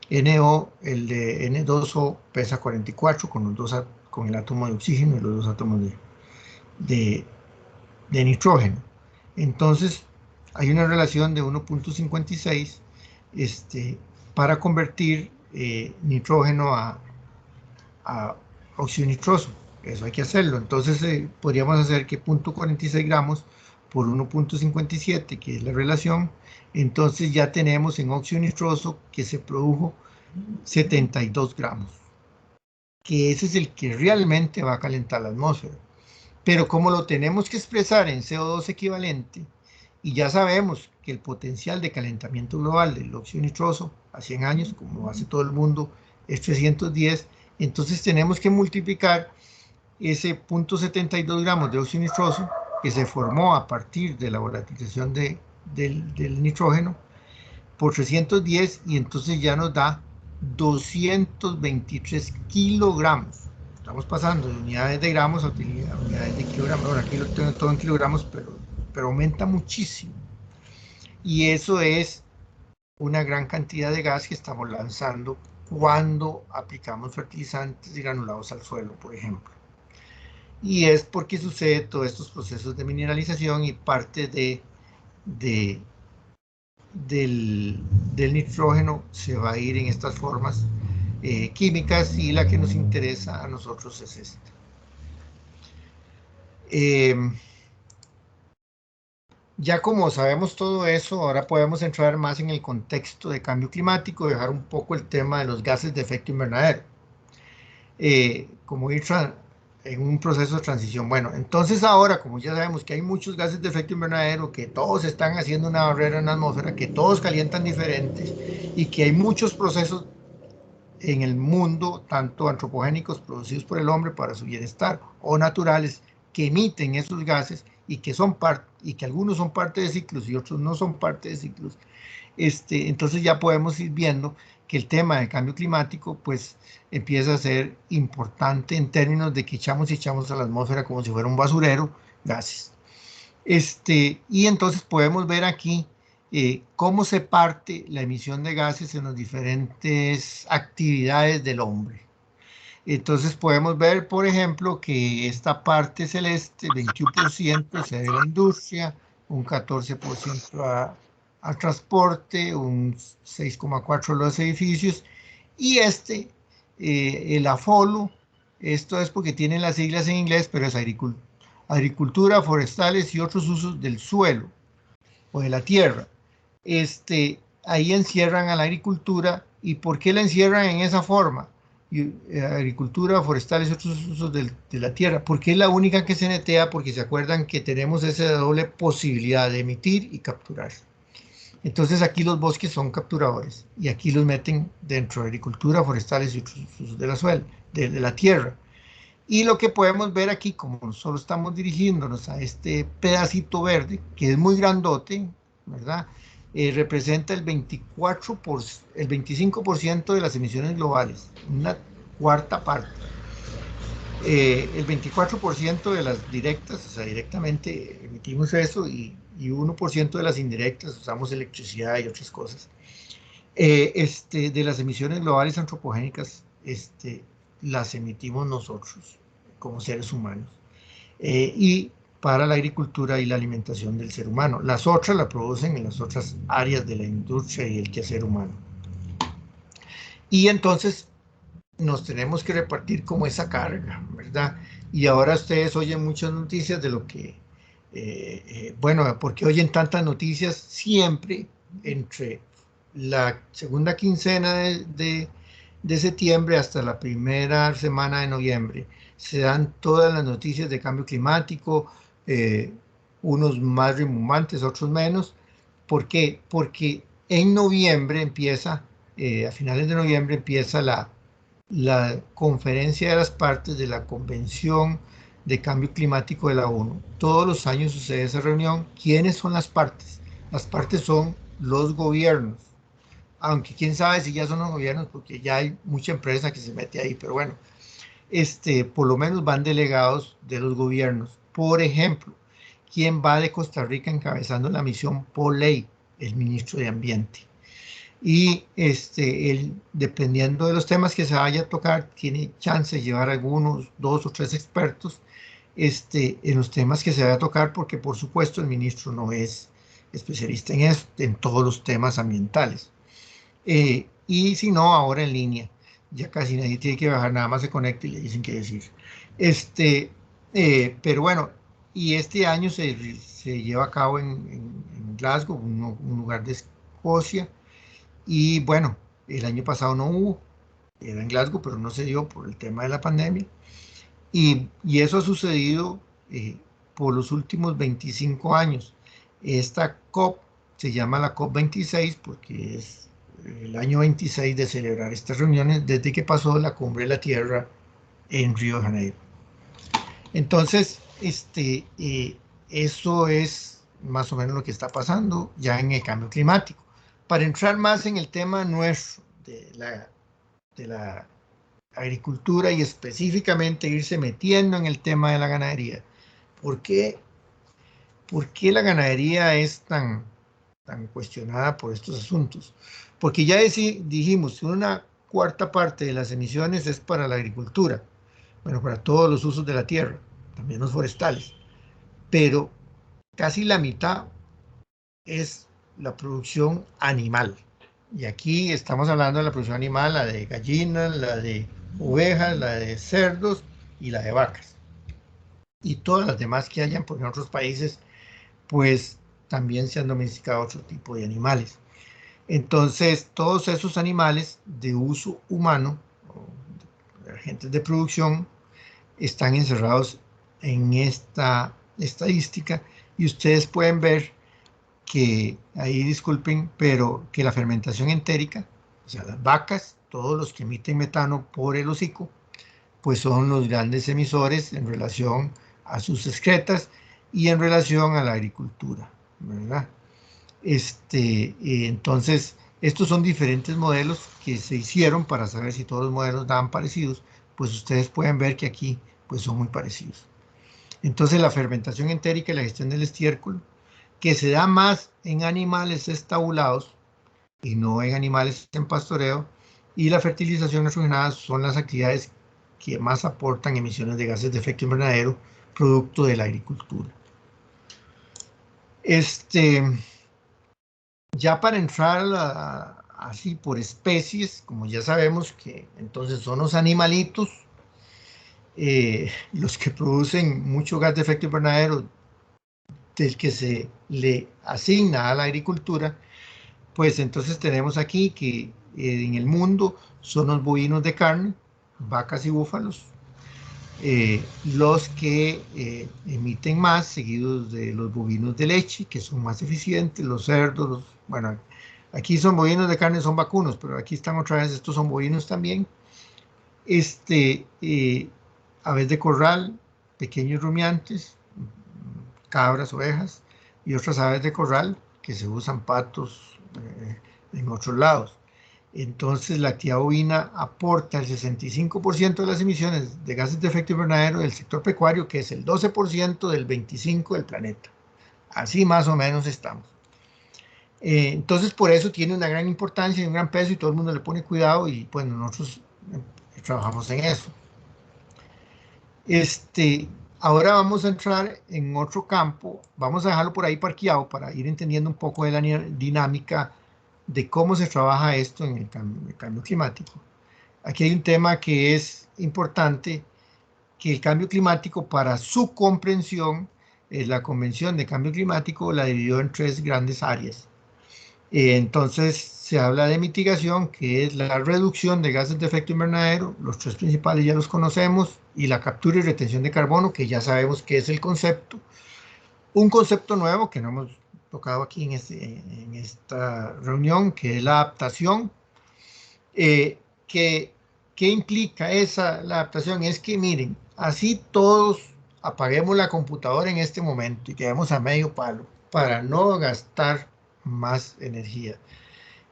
NO, el de N2O pesa 44 con el átomo de oxígeno y los dos átomos de nitrógeno. Entonces hay una relación de 1.56 para convertir nitrógeno a óxido nitroso. Eso hay que hacerlo. Entonces podríamos hacer que 0.46 gramos por 1.57, que es la relación, entonces ya tenemos en óxido nitroso que se produjo 72 gramos, que ese es el que realmente va a calentar la atmósfera. Pero como lo tenemos que expresar en CO2 equivalente, y ya sabemos que el potencial de calentamiento global del óxido nitroso a 100 años, como hace todo el mundo, es 310, entonces tenemos que multiplicar ese 0.72 gramos de óxido nitroso que se formó a partir de la volatilización del nitrógeno por 310 y entonces ya nos da 223 kilogramos. Estamos pasando de unidades de gramos a unidades de kilogramos. Ahora aquí lo tengo todo en kilogramos, pero aumenta muchísimo. Y eso es una gran cantidad de gas que estamos lanzando cuando aplicamos fertilizantes granulados al suelo, por ejemplo. Y es porque sucede todos estos procesos de mineralización y parte del nitrógeno se va a ir en estas formas químicas, y la que nos interesa a nosotros es esta. Ya como sabemos todo eso, ahora podemos entrar más en el contexto de cambio climático, dejar un poco el tema de los gases de efecto invernadero, como ir en un proceso de transición. Bueno, entonces ahora, como ya sabemos que hay muchos gases de efecto invernadero, que todos están haciendo una barrera en la atmósfera, que todos calientan diferentes, y que hay muchos procesos en el mundo, tanto antropogénicos producidos por el hombre para su bienestar, o naturales, que emiten esos gases y que algunos son parte de ciclos y otros no son parte de ciclos. Entonces ya podemos ir viendo que el tema del cambio climático pues empieza a ser importante en términos de que echamos a la atmósfera como si fuera un basurero gases. Y entonces podemos ver aquí cómo se parte la emisión de gases en las diferentes actividades del hombre. Entonces podemos ver, por ejemplo, que esta parte celeste, 21% se debe a la industria, un 14% al transporte, un 6,4% a los edificios, y el AFOLO, esto es porque tienen las siglas en inglés, pero es agricultura, forestales y otros usos del suelo o de la tierra. Ahí encierran a la agricultura. ¿Y por qué la encierran en esa forma? Agricultura, forestales y otros usos de la tierra, porque es la única que se netea, porque se acuerdan que tenemos esa doble posibilidad de emitir y capturar. Entonces aquí los bosques son capturadores y aquí los meten dentro de agricultura, forestales y otros usos de la tierra. Y lo que podemos ver aquí, como solo estamos dirigiéndonos a este pedacito verde, que es muy grandote, ¿verdad? Representa el 25% de las emisiones globales, una cuarta parte. El 24% de las directas, o sea, directamente emitimos eso, y 1% de las indirectas, usamos electricidad y otras cosas. De las emisiones globales antropogénicas, las emitimos nosotros como seres humanos, y para la agricultura y la alimentación del ser humano. Las otras la producen en las otras áreas de la industria y el quehacer humano. Y entonces nos tenemos que repartir como esa carga, ¿verdad? Y ahora ustedes oyen muchas noticias de lo que, bueno, porque oyen tantas noticias siempre entre la segunda quincena de septiembre hasta la primera semana de noviembre. Se dan todas las noticias de cambio climático, unos más rimbombantes, otros menos. ¿Por qué? Porque en noviembre empieza, a finales de noviembre empieza la conferencia de las partes de la Convención de Cambio Climático de la ONU. Todos los años sucede esa reunión. ¿Quiénes son las partes? Las partes son los gobiernos, aunque quién sabe si ya son los gobiernos, porque ya hay mucha empresa que se mete ahí, pero bueno, por lo menos van delegados de los gobiernos. Por ejemplo, ¿quién va de Costa Rica encabezando la misión por ley? El ministro de Ambiente. Y dependiendo de los temas que se vaya a tocar, tiene chance de llevar algunos, 2 o 3 expertos en los temas que se vaya a tocar, porque por supuesto el ministro no es especialista en todos los temas ambientales. Y si no, ahora en línea, ya casi nadie tiene que bajar, nada más se conecta y le dicen qué decir. Pero bueno, y este año se lleva a cabo en Glasgow, un lugar de Escocia. Y bueno, el año pasado no hubo, era en Glasgow, pero no se dio por el tema de la pandemia. Y eso ha sucedido por los últimos 25 años. Esta COP se llama la COP26 porque es el año 26 de celebrar estas reuniones desde que pasó la Cumbre de la Tierra en Río de Janeiro. Entonces, eso es más o menos lo que está pasando ya en el cambio climático. para entrar más en el tema nuestro de la agricultura y específicamente irse metiendo en el tema de la ganadería. ¿Por qué, por qué la ganadería es tan cuestionada por estos asuntos? Porque ya dijimos que una cuarta parte de las emisiones es para la agricultura, bueno, para todos los usos de la tierra, también los forestales, pero casi la mitad es la producción animal. Y aquí estamos hablando de la producción animal, la de gallinas, la de ovejas, la de cerdos y la de vacas. Y todas las demás que hayan, porque en otros países, pues también se han domesticado otro tipo de animales. Entonces, todos esos animales de uso humano, o de agentes de producción, están encerrados en esta estadística y ustedes pueden ver que, ahí disculpen, pero que la fermentación entérica, o sea, las vacas, todos los que emiten metano por el hocico, pues son los grandes emisores en relación a sus excretas y en relación a la agricultura, ¿verdad? Entonces, estos son diferentes modelos que se hicieron para saber si todos los modelos dan parecidos, pues ustedes pueden ver que aquí pues son muy parecidos. Entonces, la fermentación entérica y la gestión del estiércol, que se da más en animales estabulados y no en animales en pastoreo, y la fertilización nitrogenada son las actividades que más aportan emisiones de gases de efecto invernadero producto de la agricultura. Ya para entrar así por especies, como ya sabemos que entonces son los animalitos los que producen mucho gas de efecto invernadero del que se le asigna a la agricultura, pues entonces tenemos aquí que en el mundo son los bovinos de carne, vacas y búfalos, los que emiten más, seguidos de los bovinos de leche, que son más eficientes, los cerdos, bueno, aquí son bovinos de carne, son vacunos, pero aquí están otra vez, estos son bovinos también. Aves de corral, pequeños rumiantes, cabras, ovejas, y otras aves de corral que se usan patos en otros lados. Entonces, la actividad bovina aporta el 65% de las emisiones de gases de efecto invernadero del sector pecuario, que es el 12% del 25% del planeta. Así más o menos estamos. Entonces, por eso tiene una gran importancia y un gran peso y todo el mundo le pone cuidado y pues nosotros trabajamos en eso. Ahora vamos a entrar en otro campo, vamos a dejarlo por ahí parqueado para ir entendiendo un poco de la dinámica de cómo se trabaja esto en el cambio climático. Aquí hay un tema que es importante, que el cambio climático, para su comprensión, la Convención de Cambio Climático la dividió en 3 grandes áreas. Entonces se habla de mitigación, que es la reducción de gases de efecto invernadero, los 3 principales ya los conocemos, y la captura y retención de carbono, que ya sabemos qué es el concepto. Un concepto nuevo que no hemos tocado aquí en esta reunión, que es la adaptación. ¿Qué implica la adaptación? Es que miren, así todos apaguemos la computadora en este momento y quedemos a medio palo para no gastar más energía,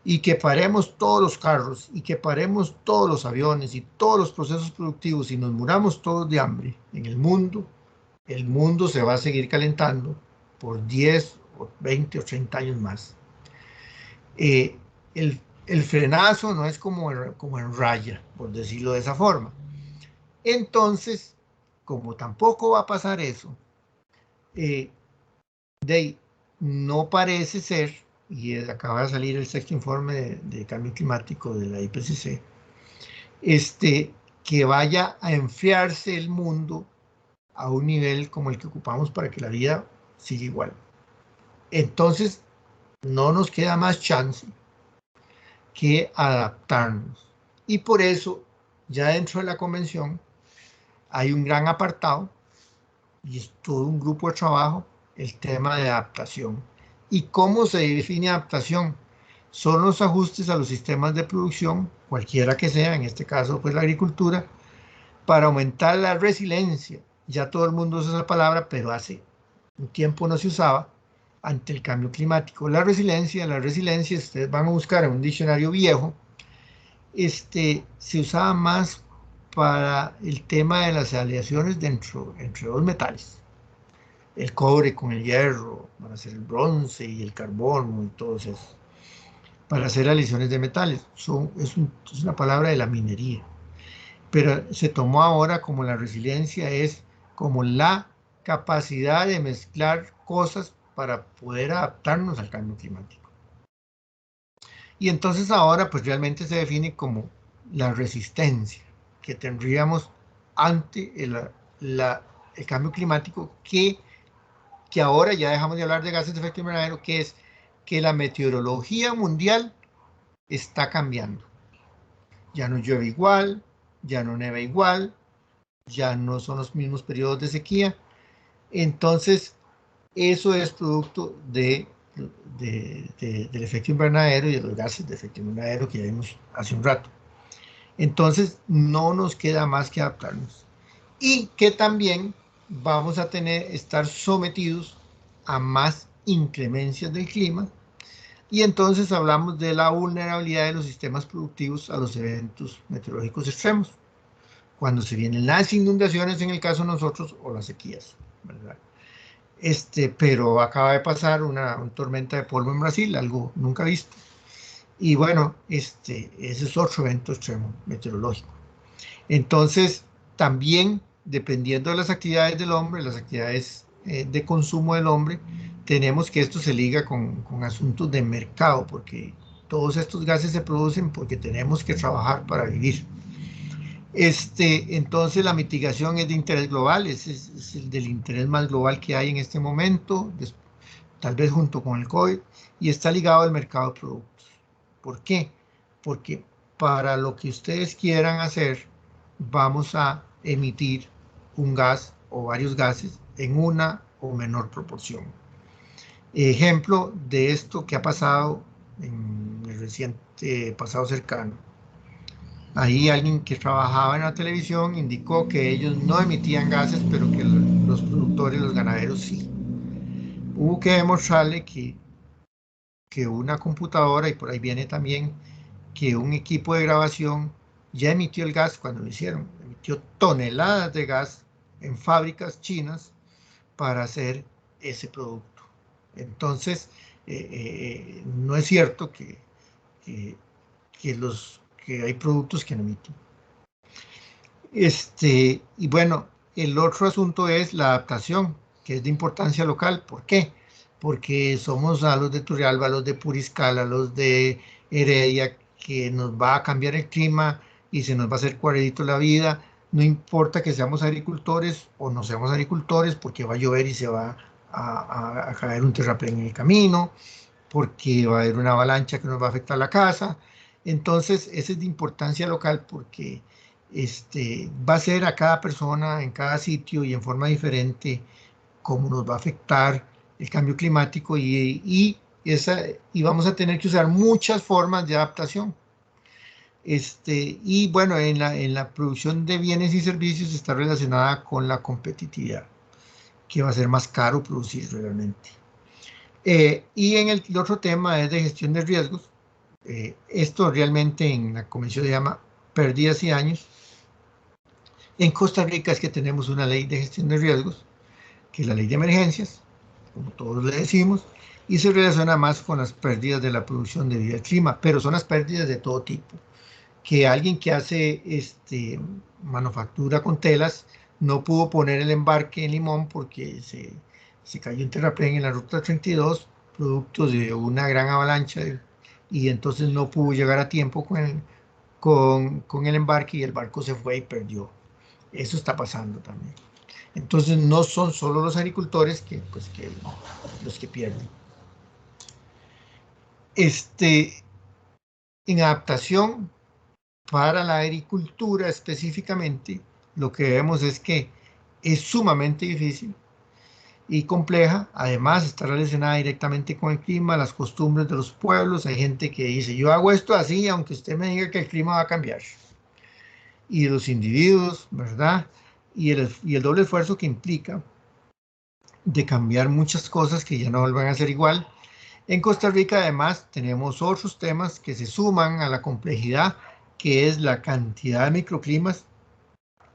y que paremos todos los carros y que paremos todos los aviones y todos los procesos productivos y nos muramos todos de hambre en el mundo se va a seguir calentando por 10 o 20 o 30 años más. El frenazo no es como en raya, por decirlo de esa forma. Entonces, como tampoco va a pasar eso, no parece ser, y acaba de salir el 6º informe de cambio climático de la IPCC, que vaya a enfriarse el mundo a un nivel como el que ocupamos para que la vida siga igual. Entonces, no nos queda más chance que adaptarnos. Y por eso, ya dentro de la convención, hay un gran apartado, y es todo un grupo de trabajo, el tema de adaptación. ¿Y cómo se define adaptación? Son los ajustes a los sistemas de producción, cualquiera que sea, en este caso pues la agricultura, para aumentar la resiliencia. Ya todo el mundo usa esa palabra, pero hace un tiempo no se usaba, ante el cambio climático. La resiliencia, ustedes van a buscar en un diccionario viejo, se usaba más para el tema de las aleaciones entre dos metales. El cobre con el hierro, para hacer el bronce y el carbono y todo eso. Para hacer aleaciones de metales. Es una palabra de la minería. Pero se tomó ahora como la resiliencia es como la capacidad de mezclar cosas para poder adaptarnos al cambio climático. Y entonces ahora pues realmente se define como la resistencia que tendríamos ante el cambio climático que ahora ya dejamos de hablar de gases de efecto invernadero, que es que la meteorología mundial está cambiando. Ya no llueve igual, ya no neva igual, ya no son los mismos periodos de sequía. Entonces, eso es producto del efecto invernadero y de los gases de efecto invernadero que ya vimos hace un rato. Entonces, no nos queda más que adaptarnos. Y que también vamos a estar sometidos a más inclemencias del clima. Y entonces hablamos de la vulnerabilidad de los sistemas productivos a los eventos meteorológicos extremos, cuando se vienen las inundaciones en el caso de nosotros o las sequías, ¿verdad? Pero acaba de pasar una tormenta de polvo en Brasil, algo nunca visto. Y bueno, ese es otro evento extremo meteorológico. Entonces, también, dependiendo de las actividades del hombre, las actividades de consumo del hombre, tenemos que esto se liga con asuntos de mercado, porque todos estos gases se producen porque tenemos que trabajar para vivir. Entonces la mitigación es de interés global, es el del interés más global que hay en este momento, tal vez junto con el COVID, y está ligado al mercado de productos. ¿Por qué? Porque para lo que ustedes quieran hacer, vamos a emitir un gas o varios gases en una o menor proporción. Ejemplo de esto que ha pasado en el reciente pasado cercano. Ahí alguien que trabajaba en la televisión indicó que ellos no emitían gases, pero que los productores, los ganaderos sí. Hubo que demostrarle que una computadora, y por ahí viene también que un equipo de grabación ya emitió el gas cuando lo hicieron, emitió toneladas de gas en fábricas chinas para hacer ese producto. Entonces, no es cierto que hay productos que no emiten. Y bueno, el otro asunto es la adaptación, que es de importancia local. ¿Por qué? Porque somos a los de Turrialba, los de Puriscal, los de Heredia, que nos va a cambiar el clima y se nos va a hacer cuadrito la vida. No importa que seamos agricultores o no seamos agricultores, porque va a llover y se va a caer un terraplén en el camino, porque va a haber una avalancha que nos va a afectar la casa. Entonces, ese es de importancia local porque va a ser a cada persona, en cada sitio y en forma diferente, cómo nos va a afectar el cambio climático y vamos a tener que usar muchas formas de adaptación. Y bueno, en la producción de bienes y servicios está relacionada con la competitividad, que va a ser más caro producir realmente. Y en el otro tema es de gestión de riesgos. Esto realmente en la convención se llama pérdidas y daños. En Costa Rica es que tenemos una ley de gestión de riesgos, que es la ley de emergencias, como todos le decimos, y se relaciona más con las pérdidas de la producción debido al clima, pero son las pérdidas de todo tipo. Que alguien que hace manufactura con telas no pudo poner el embarque en Limón porque se cayó un terraplén en la ruta 32, producto de una gran avalancha, y entonces no pudo llegar a tiempo con el embarque y el barco se fue y perdió. Eso está pasando también. Entonces no son solo los agricultores los que pierden. En adaptación para la agricultura específicamente, lo que vemos es que es sumamente difícil y compleja. Además, está relacionada directamente con el clima, las costumbres de los pueblos. Hay gente que dice, yo hago esto así, aunque usted me diga que el clima va a cambiar. Y los individuos, ¿verdad? Y el doble esfuerzo que implica de cambiar muchas cosas que ya no vuelvan a ser igual. En Costa Rica, además, tenemos otros temas que se suman a la complejidad, que es la cantidad de microclimas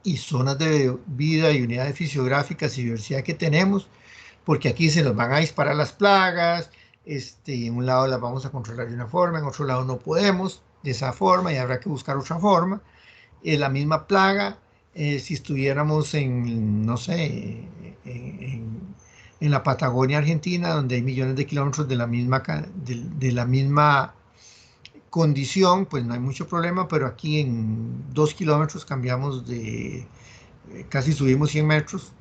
y zonas de vida y unidades fisiográficas y diversidad que tenemos, porque aquí se nos van a disparar las plagas, en un lado las vamos a controlar de una forma, en otro lado no podemos de esa forma y habrá que buscar otra forma. La misma plaga, si estuviéramos en, no sé, en la Patagonia Argentina, donde hay millones de kilómetros de la misma condición, pues no hay mucho problema, pero aquí en 2 kilómetros cambiamos casi subimos 100 metros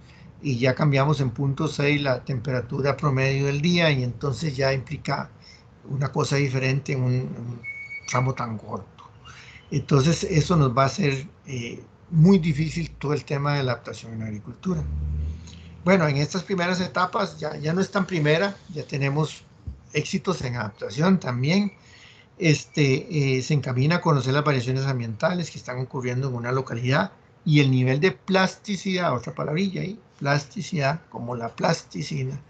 y ya cambiamos en punto 6 la temperatura promedio del día y entonces ya implica una cosa diferente en un tramo tan corto. Entonces eso nos va a hacer muy difícil todo el tema de la adaptación en la agricultura. Bueno, en estas primeras etapas ya no es tan primera, ya tenemos éxitos en adaptación también. Se encamina a conocer las variaciones ambientales que están ocurriendo en una localidad y el nivel de plasticidad, otra palabrilla ahí, plasticidad, como la plasticina,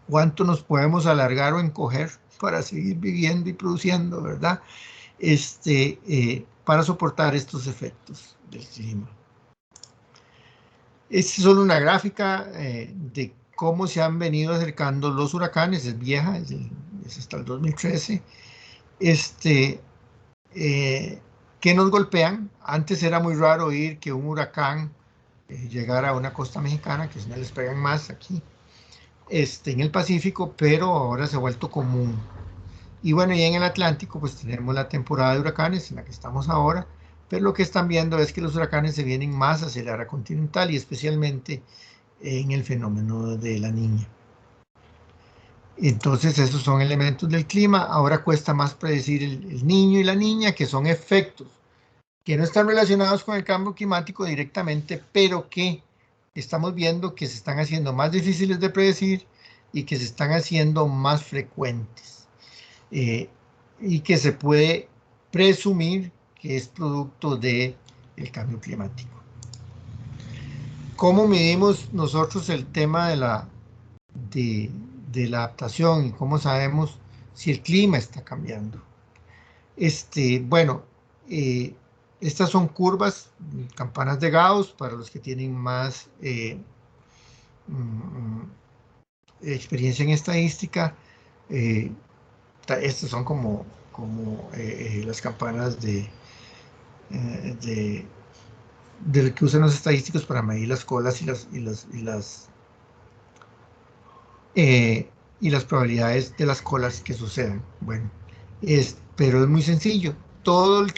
cuánto nos podemos alargar o encoger para seguir viviendo y produciendo, ¿verdad? Para soportar estos efectos del clima. Esta es solo una gráfica de cómo se han venido acercando los huracanes, es vieja, es hasta el 2013. Que nos golpean. Antes era muy raro oír que un huracán llegara a una costa mexicana, que si no les pegan más aquí, en el Pacífico, pero ahora se ha vuelto común. Y bueno, y en el Atlántico, pues tenemos la temporada de huracanes en la que estamos ahora, pero lo que están viendo es que los huracanes se vienen más hacia el área continental y especialmente en el fenómeno de la Niña. Entonces, esos son elementos del clima. Ahora cuesta más predecir el niño y la niña, que son efectos que no están relacionados con el cambio climático directamente, pero que estamos viendo que se están haciendo más difíciles de predecir y que se están haciendo más frecuentes. Y que se puede presumir que es producto del cambio climático. ¿Cómo medimos nosotros el tema de la adaptación y cómo sabemos si el clima está cambiando? Bueno, estas son curvas, campanas de Gauss, para los que tienen más experiencia en estadística. Estas son como las campanas de que usan los estadísticos para medir las colas y las probabilidades de las colas que sucedan. Bueno, pero es muy sencillo. El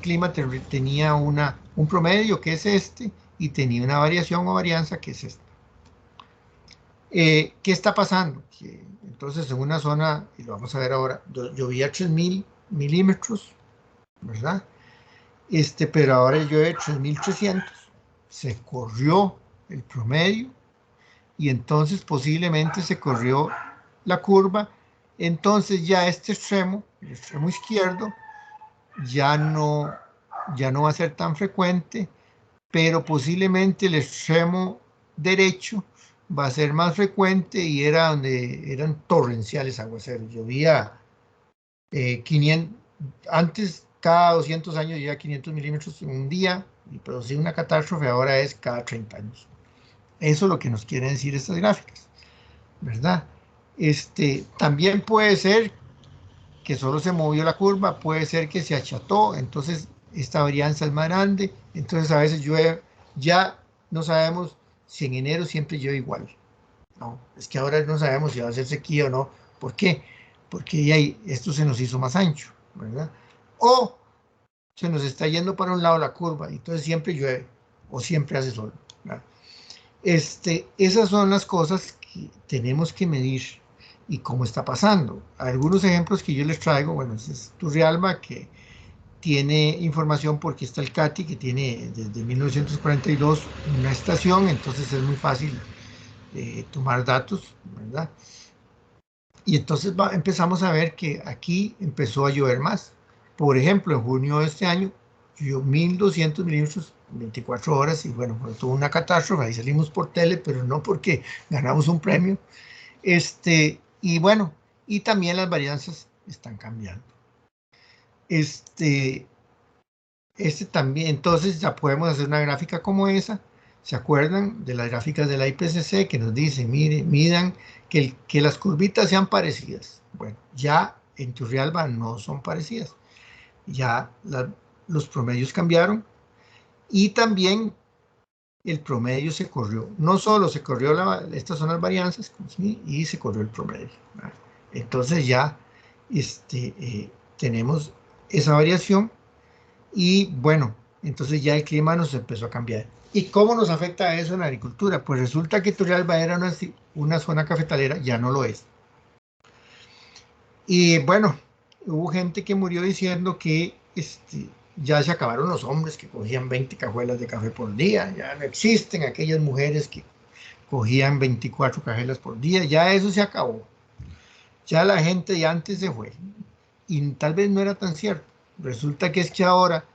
clima tenía un promedio, que es y tenía una variación o varianza, que es esta. ¿Qué está pasando? Que entonces en una zona, y lo vamos a ver ahora, llovía 3.000 milímetros, ¿verdad? Pero ahora llueve 3.300, se corrió el promedio y entonces posiblemente se corrió la curva. Entonces ya este extremo, el extremo izquierdo, ya no va a ser tan frecuente, pero posiblemente el extremo derecho va a ser más frecuente y era donde eran torrenciales aguaceros. Llovía 500, antes cada 200 años llovía 500 milímetros en un día y producía una catástrofe, ahora es cada 30 años. Eso es lo que nos quieren decir estas gráficas, ¿verdad? También puede ser que solo se movió la curva, puede ser que se acható, entonces esta varianza es más grande, entonces a veces llueve, ya no sabemos si en enero siempre llueve igual. No, es que ahora no sabemos si va a ser sequía o no. ¿Por qué? Porque esto se nos hizo más ancho, ¿verdad? O se nos está yendo para un lado la curva, y entonces siempre llueve o siempre hace sol, ¿verdad? Esas son las cosas que tenemos que medir y cómo está pasando. Algunos ejemplos que yo les traigo, bueno, este es Turrialba, que tiene información porque está el CATI, que tiene desde 1942 una estación, entonces es muy fácil tomar datos, ¿verdad? Y entonces empezamos a ver que aquí empezó a llover más. Por ejemplo, en junio de este año llovió 1.200 milímetros 24 horas y bueno, tuvo una catástrofe, ahí salimos por tele, pero no porque ganamos un premio. Y bueno, y también las varianzas están cambiando. También, entonces ya podemos hacer una gráfica como esa. ¿Se acuerdan de las gráficas de la IPCC que nos dicen, miren, midan que las curvitas sean parecidas? Bueno, ya en Turrialba no son parecidas. Ya los promedios cambiaron y también el promedio se corrió. No solo se corrió estas son las varianzas y se corrió el promedio, ¿verdad? Entonces ya tenemos esa variación y bueno, entonces ya el clima nos empezó a cambiar. ¿Y cómo nos afecta eso en la agricultura? Pues resulta que Turrialba era una zona cafetalera, ya no lo es. Y bueno, hubo gente que murió diciendo que ya se acabaron los hombres que cogían 20 cajuelas de café por día, ya no existen aquellas mujeres que cogían 24 cajuelas por día, ya eso se acabó. Ya la gente de antes se fue. Y tal vez no era tan cierto. Resulta que es que ahora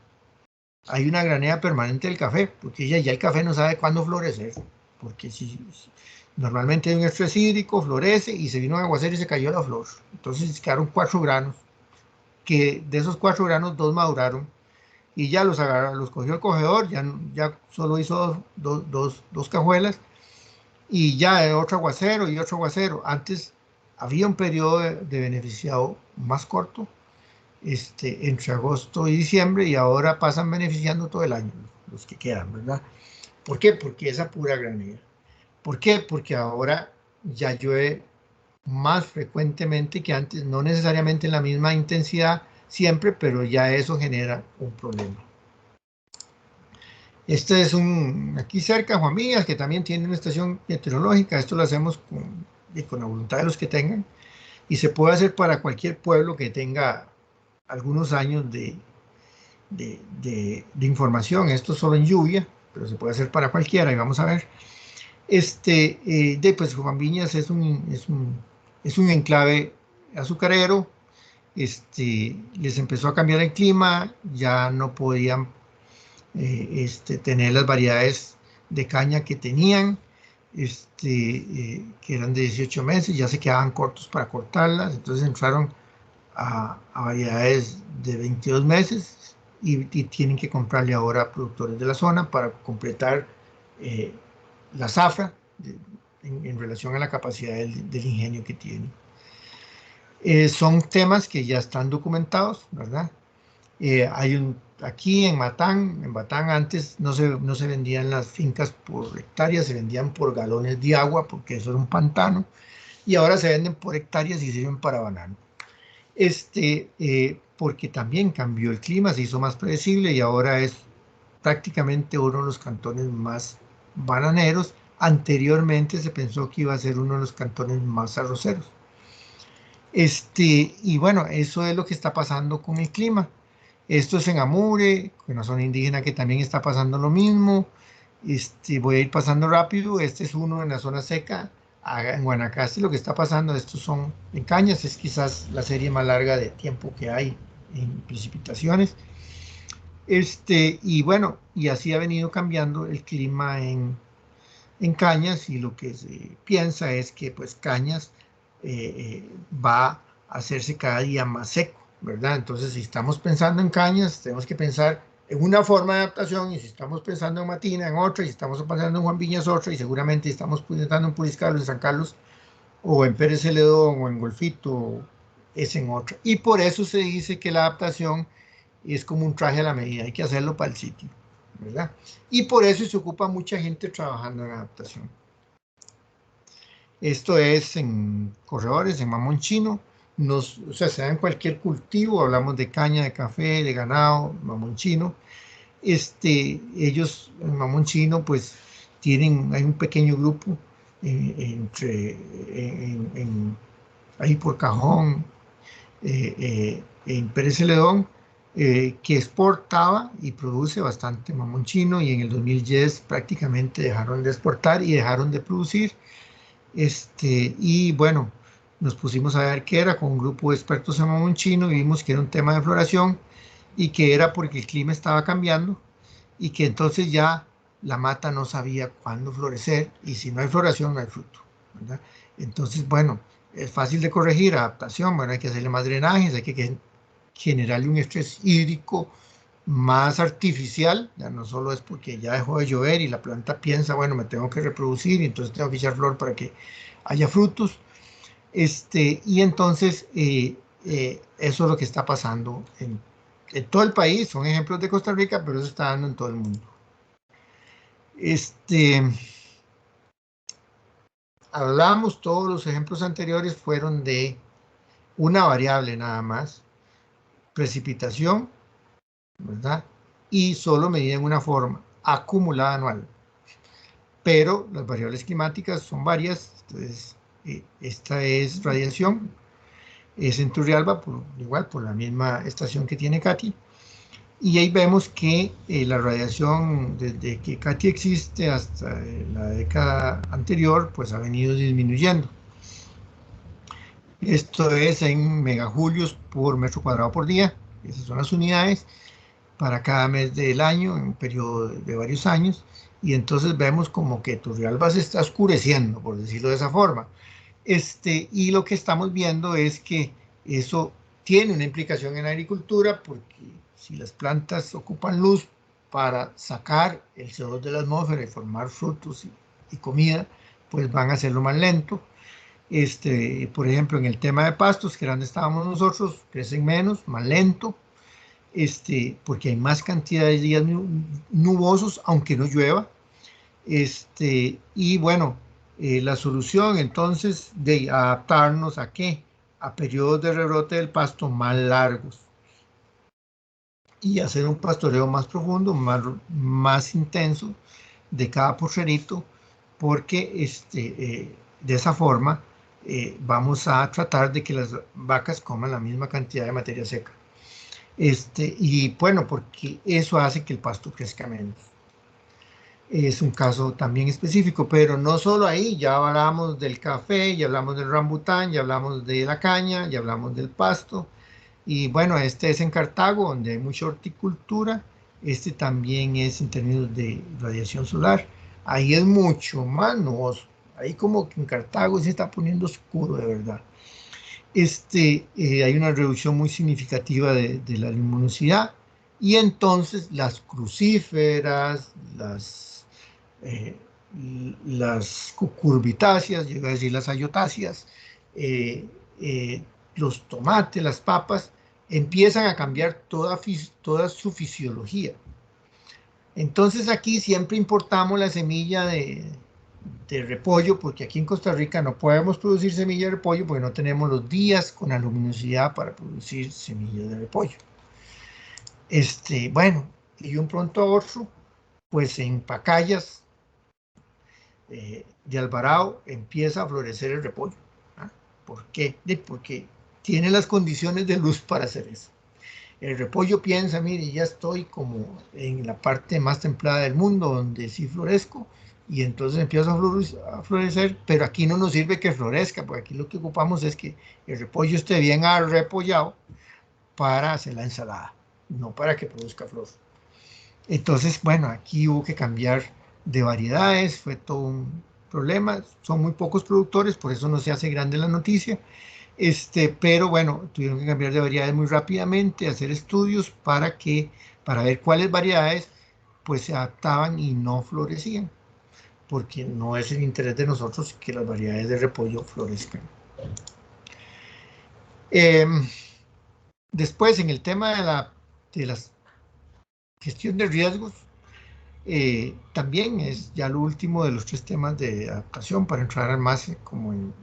hay una granea permanente del café, porque ya el café no sabe cuándo florecer, porque si normalmente hay un estrés hídrico, florece y se vino un aguacero y se cayó la flor. Entonces quedaron 4 granos, que de esos 4 granos 2 maduraron y ya los cogió el cogedor, ya solo hizo dos cajuelas y ya otro aguacero y otro aguacero. Antes había un periodo de beneficiado más corto, entre agosto y diciembre, y ahora pasan beneficiando todo el año, los que quedan, ¿verdad? ¿Por qué? Porque esa pura granía. ¿Por qué? Porque ahora ya llueve más frecuentemente que antes, no necesariamente en la misma intensidad siempre, pero ya eso genera un problema. Este es aquí cerca, Juan Villas, que también tiene una estación meteorológica. Esto lo hacemos con la voluntad de los que tengan, y se puede hacer para cualquier pueblo que tenga algunos años de información. Esto solo en lluvia, pero se puede hacer para cualquiera, y vamos a ver. Pues Juan Viñas es un enclave azucarero. Les empezó a cambiar el clima, ya no podían tener las variedades de caña que tenían, que eran de 18 meses, ya se quedaban cortos para cortarlas, entonces entraron a variedades de 22 meses y tienen que comprarle ahora a productores de la zona para completar la zafra en relación a la capacidad del ingenio que tiene. Son temas que ya están documentados, ¿verdad? Aquí en Batán antes no se vendían las fincas por hectáreas, se vendían por galones de agua porque eso era un pantano, y ahora se venden por hectáreas y sirven para banano. Porque también cambió el clima, se hizo más predecible y ahora es prácticamente uno de los cantones más bananeros. Anteriormente se pensó que iba a ser uno de los cantones más arroceros. Y bueno, eso es lo que está pasando con el clima. Esto es en Amure, una zona indígena que también está pasando lo mismo. Voy a ir pasando rápido. Este es uno en la zona seca. En Guanacaste lo que está pasando, estos son en Cañas, es quizás la serie más larga de tiempo que hay en precipitaciones. Y bueno, y así ha venido cambiando el clima en Cañas, y lo que se piensa es que pues Cañas va a hacerse cada día más seco, ¿verdad? Entonces, si estamos pensando en Cañas, tenemos que pensar en una forma de adaptación, y si estamos pensando en Matina, en otra, y si estamos pensando en Juan Viñas, otra, y seguramente estamos pensando en Puriscal, en San Carlos, o en Pérez Celedón, o en Golfito, es en otra. Y por eso se dice que la adaptación es como un traje a la medida, hay que hacerlo para el sitio, ¿verdad? Y por eso se ocupa mucha gente trabajando en adaptación. Esto es en corredores, en Mamonchino. O sea, se da en cualquier cultivo, hablamos de caña, de café, de ganado, Mamonchino. Ellos en Mamonchino pues hay un pequeño grupo ahí por Cajón, en Pérez Celedón, que exportaba y produce bastante mamonchino, y en el 2010 prácticamente dejaron de exportar y dejaron de producir. Y bueno, nos pusimos a ver qué era con un grupo de expertos en mamonchino y vimos que era un tema de floración y que era porque el clima estaba cambiando y que entonces ya la mata no sabía cuándo florecer, y si no hay floración no hay fruto, ¿verdad? Entonces, bueno, es fácil de corregir, adaptación, bueno, hay que hacerle más drenajes, hay que generarle un estrés hídrico más artificial, ya no solo es porque ya dejó de llover y la planta piensa, bueno, me tengo que reproducir y entonces tengo que echar flor para que haya frutos. Y entonces eso es lo que está pasando en todo el país. Son ejemplos de Costa Rica, pero eso está dando en todo el mundo. Hablamos, todos los ejemplos anteriores fueron de una variable nada más, precipitación, ¿verdad? Y solo medida en una forma, acumulada anual. Pero las variables climáticas son varias, entonces esta es radiación, es en Turrialba, igual por la misma estación que tiene Katy, y ahí vemos que la radiación desde que Katy existe hasta la década anterior, pues ha venido disminuyendo. Esto es en megajulios por metro cuadrado por día, esas son las unidades, para cada mes del año, en un periodo de varios años, y entonces vemos como que Turrialba se está oscureciendo, por decirlo de esa forma. Y lo que estamos viendo es que eso tiene una implicación en la agricultura, porque si las plantas ocupan luz para sacar el CO2 de la atmósfera y formar frutos y comida, pues van a hacerlo más lento. Por ejemplo, en el tema de pastos, que era donde estábamos nosotros, crecen menos, más lento, porque hay más cantidad de días nubosos, aunque no llueva. Y bueno, la solución entonces de adaptarnos a qué? A periodos de rebrote del pasto más largos y hacer un pastoreo más profundo, más intenso de cada porcerito, porque de esa forma vamos a tratar de que las vacas coman la misma cantidad de materia seca. Y bueno, porque eso hace que el pasto crezca menos. Es un caso también específico, pero no solo ahí, ya hablamos del café, ya hablamos del rambután, ya hablamos de la caña, ya hablamos del pasto, y bueno, este es en Cartago, donde hay mucha horticultura, este también es en términos de radiación solar, ahí es mucho más nuboso, ahí como que en Cartago se está poniendo oscuro de verdad. Hay una reducción muy significativa de la luminosidad, y entonces las crucíferas, eh, las cucurbitáceas, llega a decir las ayotáceas, eh, eh, los tomates, las papas, empiezan a cambiar toda su fisiología. Entonces aquí siempre importamos la semilla de repollo, porque aquí en Costa Rica no podemos producir semilla de repollo porque no tenemos los días con la luminosidad para producir semillas de repollo. Bueno, y de un pronto a otro, pues en Pacayas de Alvarado empieza a florecer el repollo. ¿Ah? ¿Por qué? Porque tiene las condiciones de luz para hacer eso. El repollo piensa, mire, ya estoy como en la parte más templada del mundo, donde sí florezco, y entonces empieza a florecer, pero aquí no nos sirve que florezca, porque aquí lo que ocupamos es que el repollo esté bien arrepollado para hacer la ensalada, no para que produzca flor. Entonces, bueno, aquí hubo que cambiar de variedades, fue todo un problema, son muy pocos productores, por eso no se hace grande la noticia, pero bueno, tuvieron que cambiar de variedades muy rápidamente, hacer estudios para ver cuáles variedades pues se adaptaban y no florecían, porque no es el interés de nosotros que las variedades de repollo florezcan. Después, en el tema de la gestión de riesgos, también es ya lo último de los 3 temas de adaptación para entrar más como en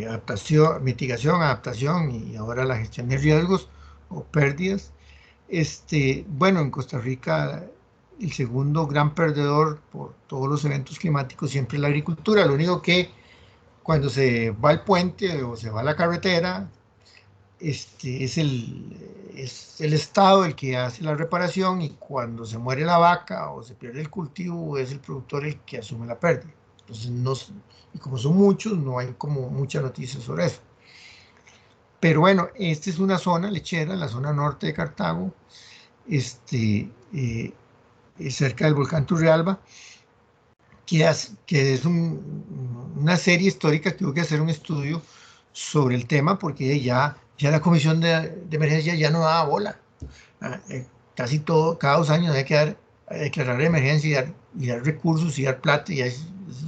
adaptación, mitigación, adaptación y ahora la gestión de riesgos o pérdidas. Bueno, en Costa Rica el segundo gran perdedor por todos los eventos climáticos siempre es la agricultura. Lo único que cuando se va el puente o se va la carretera, es el Estado el que hace la reparación, y cuando se muere la vaca o se pierde el cultivo es el productor el que asume la pérdida. Entonces, y como son muchos, no hay como mucha noticia sobre eso. Pero bueno, esta es una zona lechera, la zona norte de Cartago, cerca del volcán Turrialba, que es una serie histórica que hubo que hacer un estudio sobre el tema porque ya la comisión de emergencia ya no daba bola. Casi todo, cada 2 años hay que declarar emergencia y dar recursos y dar plata. Y es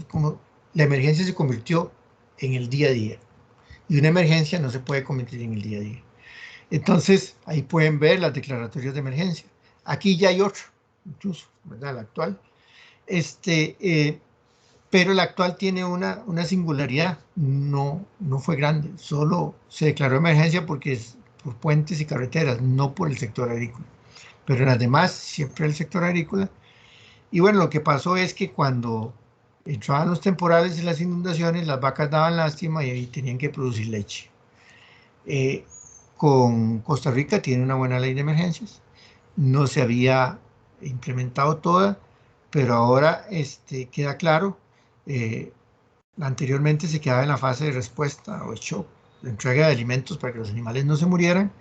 como la emergencia se convirtió en el día a día. Y una emergencia no se puede convertir en el día a día. Entonces, ahí pueden ver las declaratorias de emergencia. Aquí ya hay otra, incluso, ¿verdad? La actual. Pero la actual tiene una singularidad. No fue grande, solo se declaró emergencia porque es por puentes y carreteras, no por el sector agrícola. Pero en las demás, siempre el sector agrícola. Y bueno, lo que pasó es que cuando entraban los temporales y las inundaciones, las vacas daban lástima y ahí tenían que producir leche. Con Costa Rica tiene una buena ley de emergencias. No se había implementado toda, pero ahora queda claro. eh, Anteriormente se quedaba en la fase de respuesta o shock, de entrega de alimentos para que los animales no se murieran,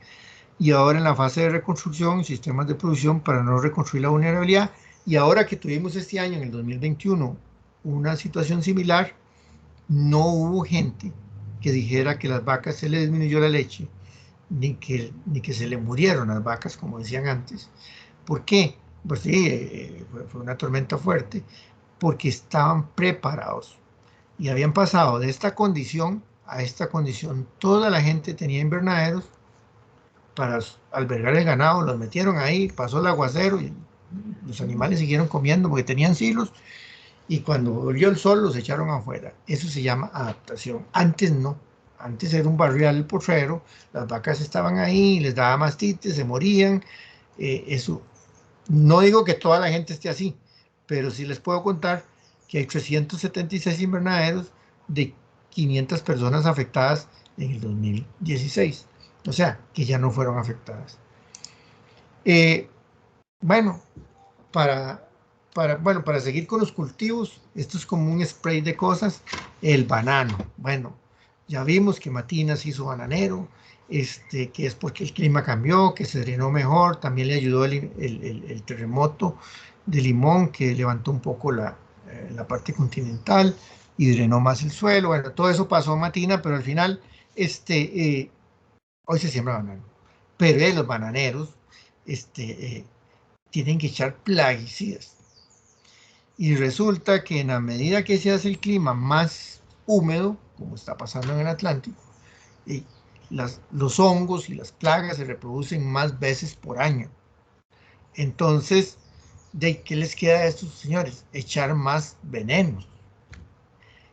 y ahora en la fase de reconstrucción, sistemas de producción para no reconstruir la vulnerabilidad. Y ahora que tuvimos este año, en el 2021, una situación similar, no hubo gente que dijera que las vacas se le disminuyó la leche, ni que se le murieron las vacas, como decían antes. ¿Por qué? Pues sí, fue una tormenta fuerte, porque estaban preparados y habían pasado de esta condición a esta condición. Toda la gente tenía invernaderos para albergar el ganado, los metieron ahí, pasó el aguacero y los animales siguieron comiendo porque tenían silos, y cuando volvió el sol los echaron afuera. Eso se llama adaptación. Antes no. Antes era un barrial potrero, las vacas estaban ahí, les daba mastitis, se morían. Eso, no digo que toda la gente esté así, pero sí les puedo contar que hay 376 invernaderos de 500 personas afectadas en el 2016. O sea, que ya no fueron afectadas. Eh, bueno, para, para seguir con los cultivos, esto es como un spray de cosas. El banano. Bueno, ya vimos que Matinas hizo bananero, que es porque el clima cambió, que se drenó mejor. También le ayudó el terremoto de Limón, que levantó un poco la parte continental y drenó más el suelo. Bueno, todo eso pasó en Matina, pero al final, hoy se siembra banano. Pero los bananeros, tienen que echar plaguicidas. Y resulta que en la medida que se hace el clima más húmedo, como está pasando en el Atlántico, los hongos y las plagas se reproducen más veces por año. Entonces, ¿de qué les queda a estos señores? Echar más venenos.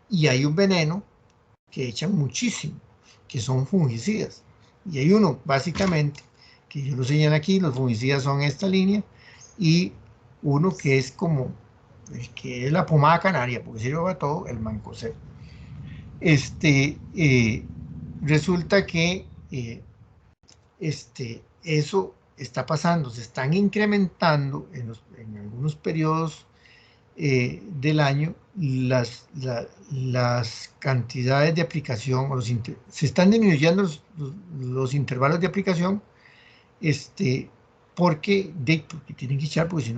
Y hay un veneno que echan muchísimo, que son fungicidas. Y hay uno, básicamente, que yo lo señalo aquí, los fungicidas son esta línea, y uno que es como el que es la pomada canaria, porque sirve para todo, el mancozeb. Resulta que eso está pasando, se están incrementando en algunos periodos del año las cantidades de aplicación, se están disminuyendo los intervalos de aplicación, porque tienen que echar, porque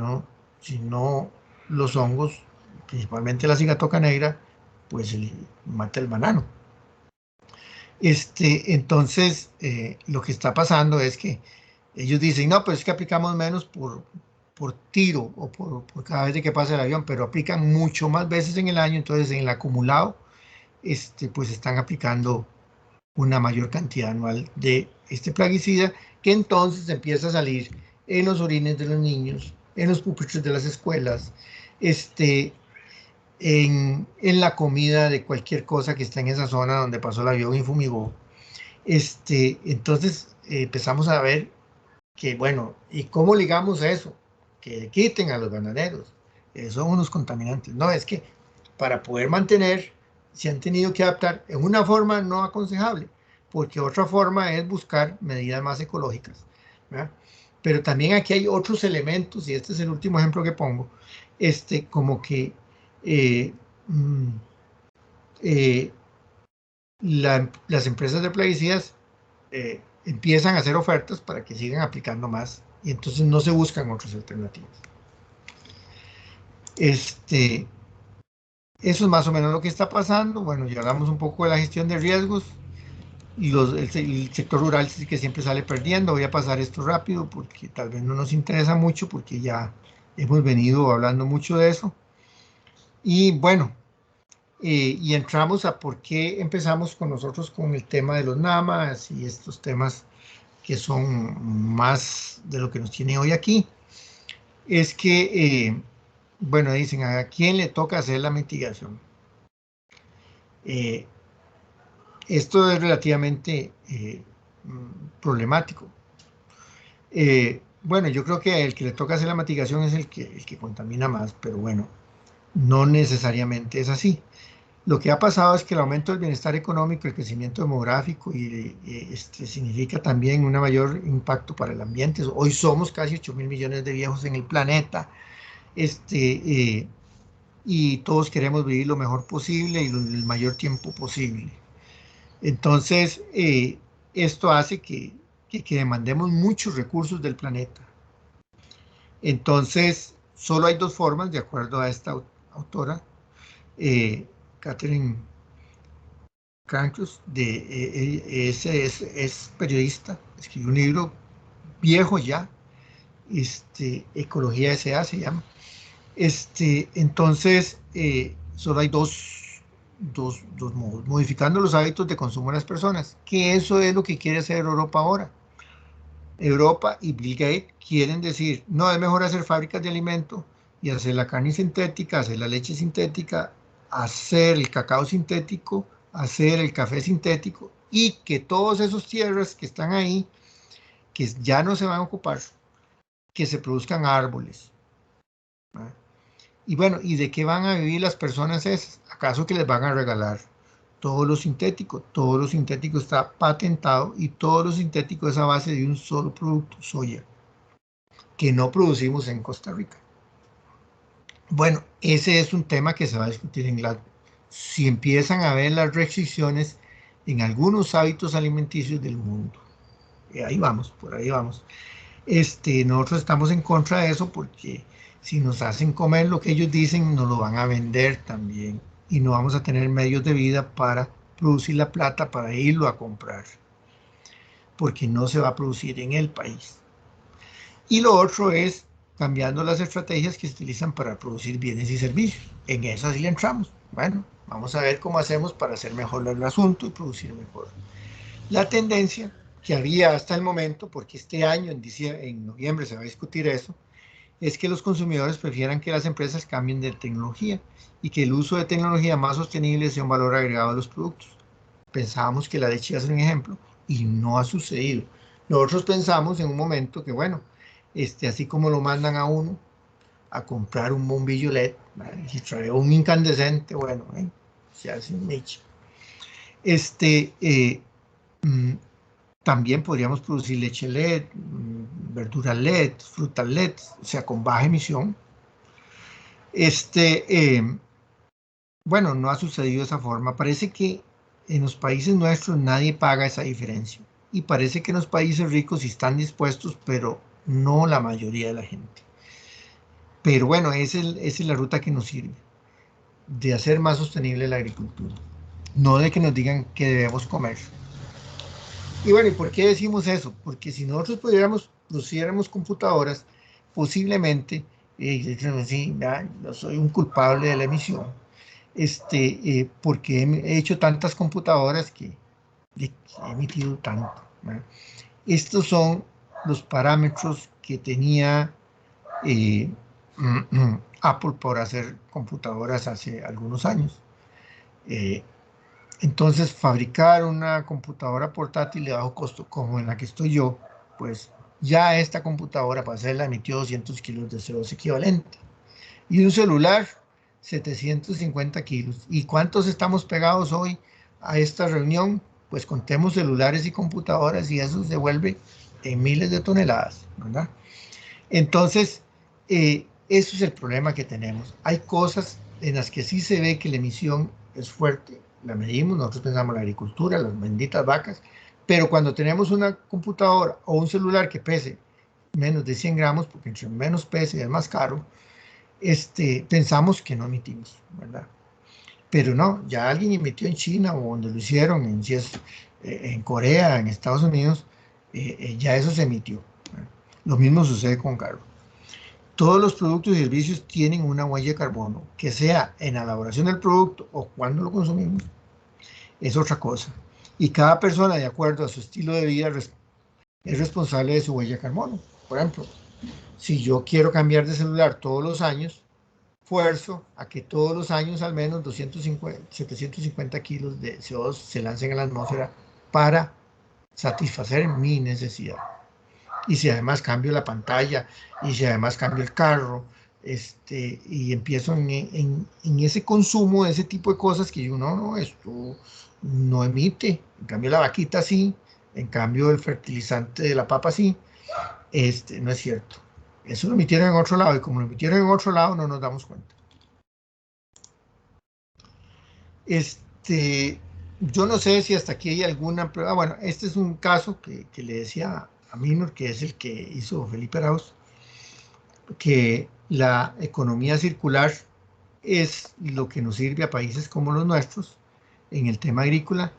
si no los hongos, principalmente la cigatoca negra, pues mata el banano. Entonces, lo que está pasando es que ellos dicen, no, pues es que aplicamos menos por tiro o por cada vez de que pasa el avión, pero aplican mucho más veces en el año. Entonces en el acumulado, pues están aplicando una mayor cantidad anual de este plaguicida, que entonces empieza a salir en los orines de los niños, en los pupitres de las escuelas, en la comida de cualquier cosa que está en esa zona donde pasó el avión y fumigó. Entonces empezamos a ver que, bueno, ¿y cómo ligamos eso? Que quiten a los bananeros. Son unos contaminantes. No, es que para poder mantener, se han tenido que adaptar en una forma no aconsejable, porque otra forma es buscar medidas más ecológicas, ¿verdad? Pero también aquí hay otros elementos, y este es el último ejemplo que pongo, como que eh, mm, eh, las empresas de plaguicidas empiezan a hacer ofertas para que sigan aplicando más, y entonces no se buscan otras alternativas. Este, Eso es más o menos lo que está pasando. Bueno, ya hablamos un poco de la gestión de riesgos y el sector rural sí que siempre sale perdiendo. Voy a pasar esto rápido porque tal vez no nos interesa mucho porque ya hemos venido hablando mucho de eso. Y bueno, y entramos a por qué empezamos con nosotros con el tema de los NAMAs y estos temas que son más de lo que nos tiene hoy aquí. Es que, bueno, dicen, ¿a quién le toca hacer la mitigación? Eh, Esto es relativamente problemático. Bueno, yo creo que el que le toca hacer la mitigación es el que contamina más, pero bueno, no necesariamente es así. Lo que ha pasado es que el aumento del bienestar económico, el crecimiento demográfico significa también un mayor impacto para el ambiente. Hoy somos casi 8.000 millones de viejos en el planeta, y todos queremos vivir lo mejor posible y el mayor tiempo posible. Entonces, esto hace que demandemos muchos recursos del planeta. Entonces, solo hay dos formas, de acuerdo a esta autora, Catherine Krankos, es periodista, escribió un libro viejo ya, Ecología S.A. se llama. Entonces, solo hay dos modos, modificando los hábitos de consumo de las personas, que eso es lo que quiere hacer Europa ahora. Europa y Bill Gates quieren decir, no, es mejor hacer fábricas de alimento y hacer la carne sintética, hacer la leche sintética, hacer el cacao sintético, hacer el café sintético, y que todos esos tierras que están ahí, que ya no se van a ocupar, que se produzcan árboles, ¿verdad? Y bueno, ¿y de qué van a vivir las personas esas? ¿Acaso que les van a regalar todo lo sintético? Todo lo sintético está patentado y todo lo sintético es a base de un solo producto, soya, que no producimos en Costa Rica. Bueno, ese es un tema que se va a discutir en Glasgow. Si empiezan a ver las restricciones en algunos hábitos alimenticios del mundo. Y ahí vamos, por ahí vamos. Nosotros estamos en contra de eso porque si nos hacen comer lo que ellos dicen, nos lo van a vender también. Y no vamos a tener medios de vida para producir la plata para irlo a comprar. Porque no se va a producir en el país. Y lo otro es cambiando las estrategias que se utilizan para producir bienes y servicios. En eso sí le entramos. Bueno, vamos a ver cómo hacemos para hacer mejor el asunto y producir mejor. La tendencia que había hasta el momento, porque este año, en noviembre, se va a discutir eso, es que los consumidores prefieran que las empresas cambien de tecnología y que el uso de tecnología más sostenible sea un valor agregado a los productos. Pensábamos que la leche iba a ser un ejemplo y no ha sucedido. Nosotros pensamos en un momento que, bueno, así como lo mandan a uno a comprar un bombillo LED, ¿vale? Y trae un incandescente, bueno, se hace un nicho. Mm, También podríamos producir leche LED, verduras LED, frutas LED, o sea, con baja emisión. Bueno, no ha sucedido de esa forma. Parece que en los países nuestros nadie paga esa diferencia. Y parece que en los países ricos sí están dispuestos, pero no la mayoría de la gente. Pero bueno, esa es la ruta que nos sirve, de hacer más sostenible la agricultura. No de que nos digan que debemos comer. Y bueno, ¿y por qué decimos eso? Porque si nosotros produciéramos computadoras, posiblemente, sí, yo soy un culpable de la emisión, porque he hecho tantas computadoras que he emitido tanto, ¿verdad? Estos son los parámetros que tenía eh, Apple por hacer computadoras hace algunos años. Eh, entonces, fabricar una computadora portátil de bajo costo, como en la que estoy yo, pues ya esta computadora para hacerla emitió 200 kilos de CO2 equivalente. Y un celular, 750 kilos. ¿Y cuántos estamos pegados hoy a esta reunión? Pues contemos celulares y computadoras y eso se vuelve en miles de toneladas, ¿verdad? Entonces, eso es el problema que tenemos. Hay cosas en las que sí se ve que la emisión es fuerte, la medimos, nosotros pensamos la agricultura, las benditas vacas, pero cuando tenemos una computadora o un celular que pese menos de 100 gramos, porque entre menos pese es más caro, pensamos que no emitimos, ¿verdad? Pero no, ya alguien emitió en China o donde lo hicieron, en Corea, en Estados Unidos, ya eso se emitió, ¿verdad? Lo mismo sucede con carro. Todos los productos y servicios tienen una huella de carbono, que sea en la elaboración del producto o cuando lo consumimos, es otra cosa. Y cada persona, de acuerdo a su estilo de vida, es responsable de su huella de carbono. Por ejemplo, si yo quiero cambiar de celular todos los años, esfuerzo a que todos los años al menos 750 kilos de CO2 se lancen a la atmósfera para satisfacer mi necesidad. Y si además cambio la pantalla, y si además cambio el carro, y empiezo en ese consumo de ese tipo de cosas que yo, no, esto no emite. En cambio la vaquita sí, en cambio el fertilizante de la papa sí, no es cierto. Eso lo emitieron en otro lado, y como lo emitieron en otro lado no nos damos cuenta. Yo no sé si hasta aquí hay alguna prueba. Bueno, este es un caso que le decía a Minor, que es el que hizo Felipe Arauz, que la economía circular es lo que nos sirve a países como los nuestros en el tema agrícola.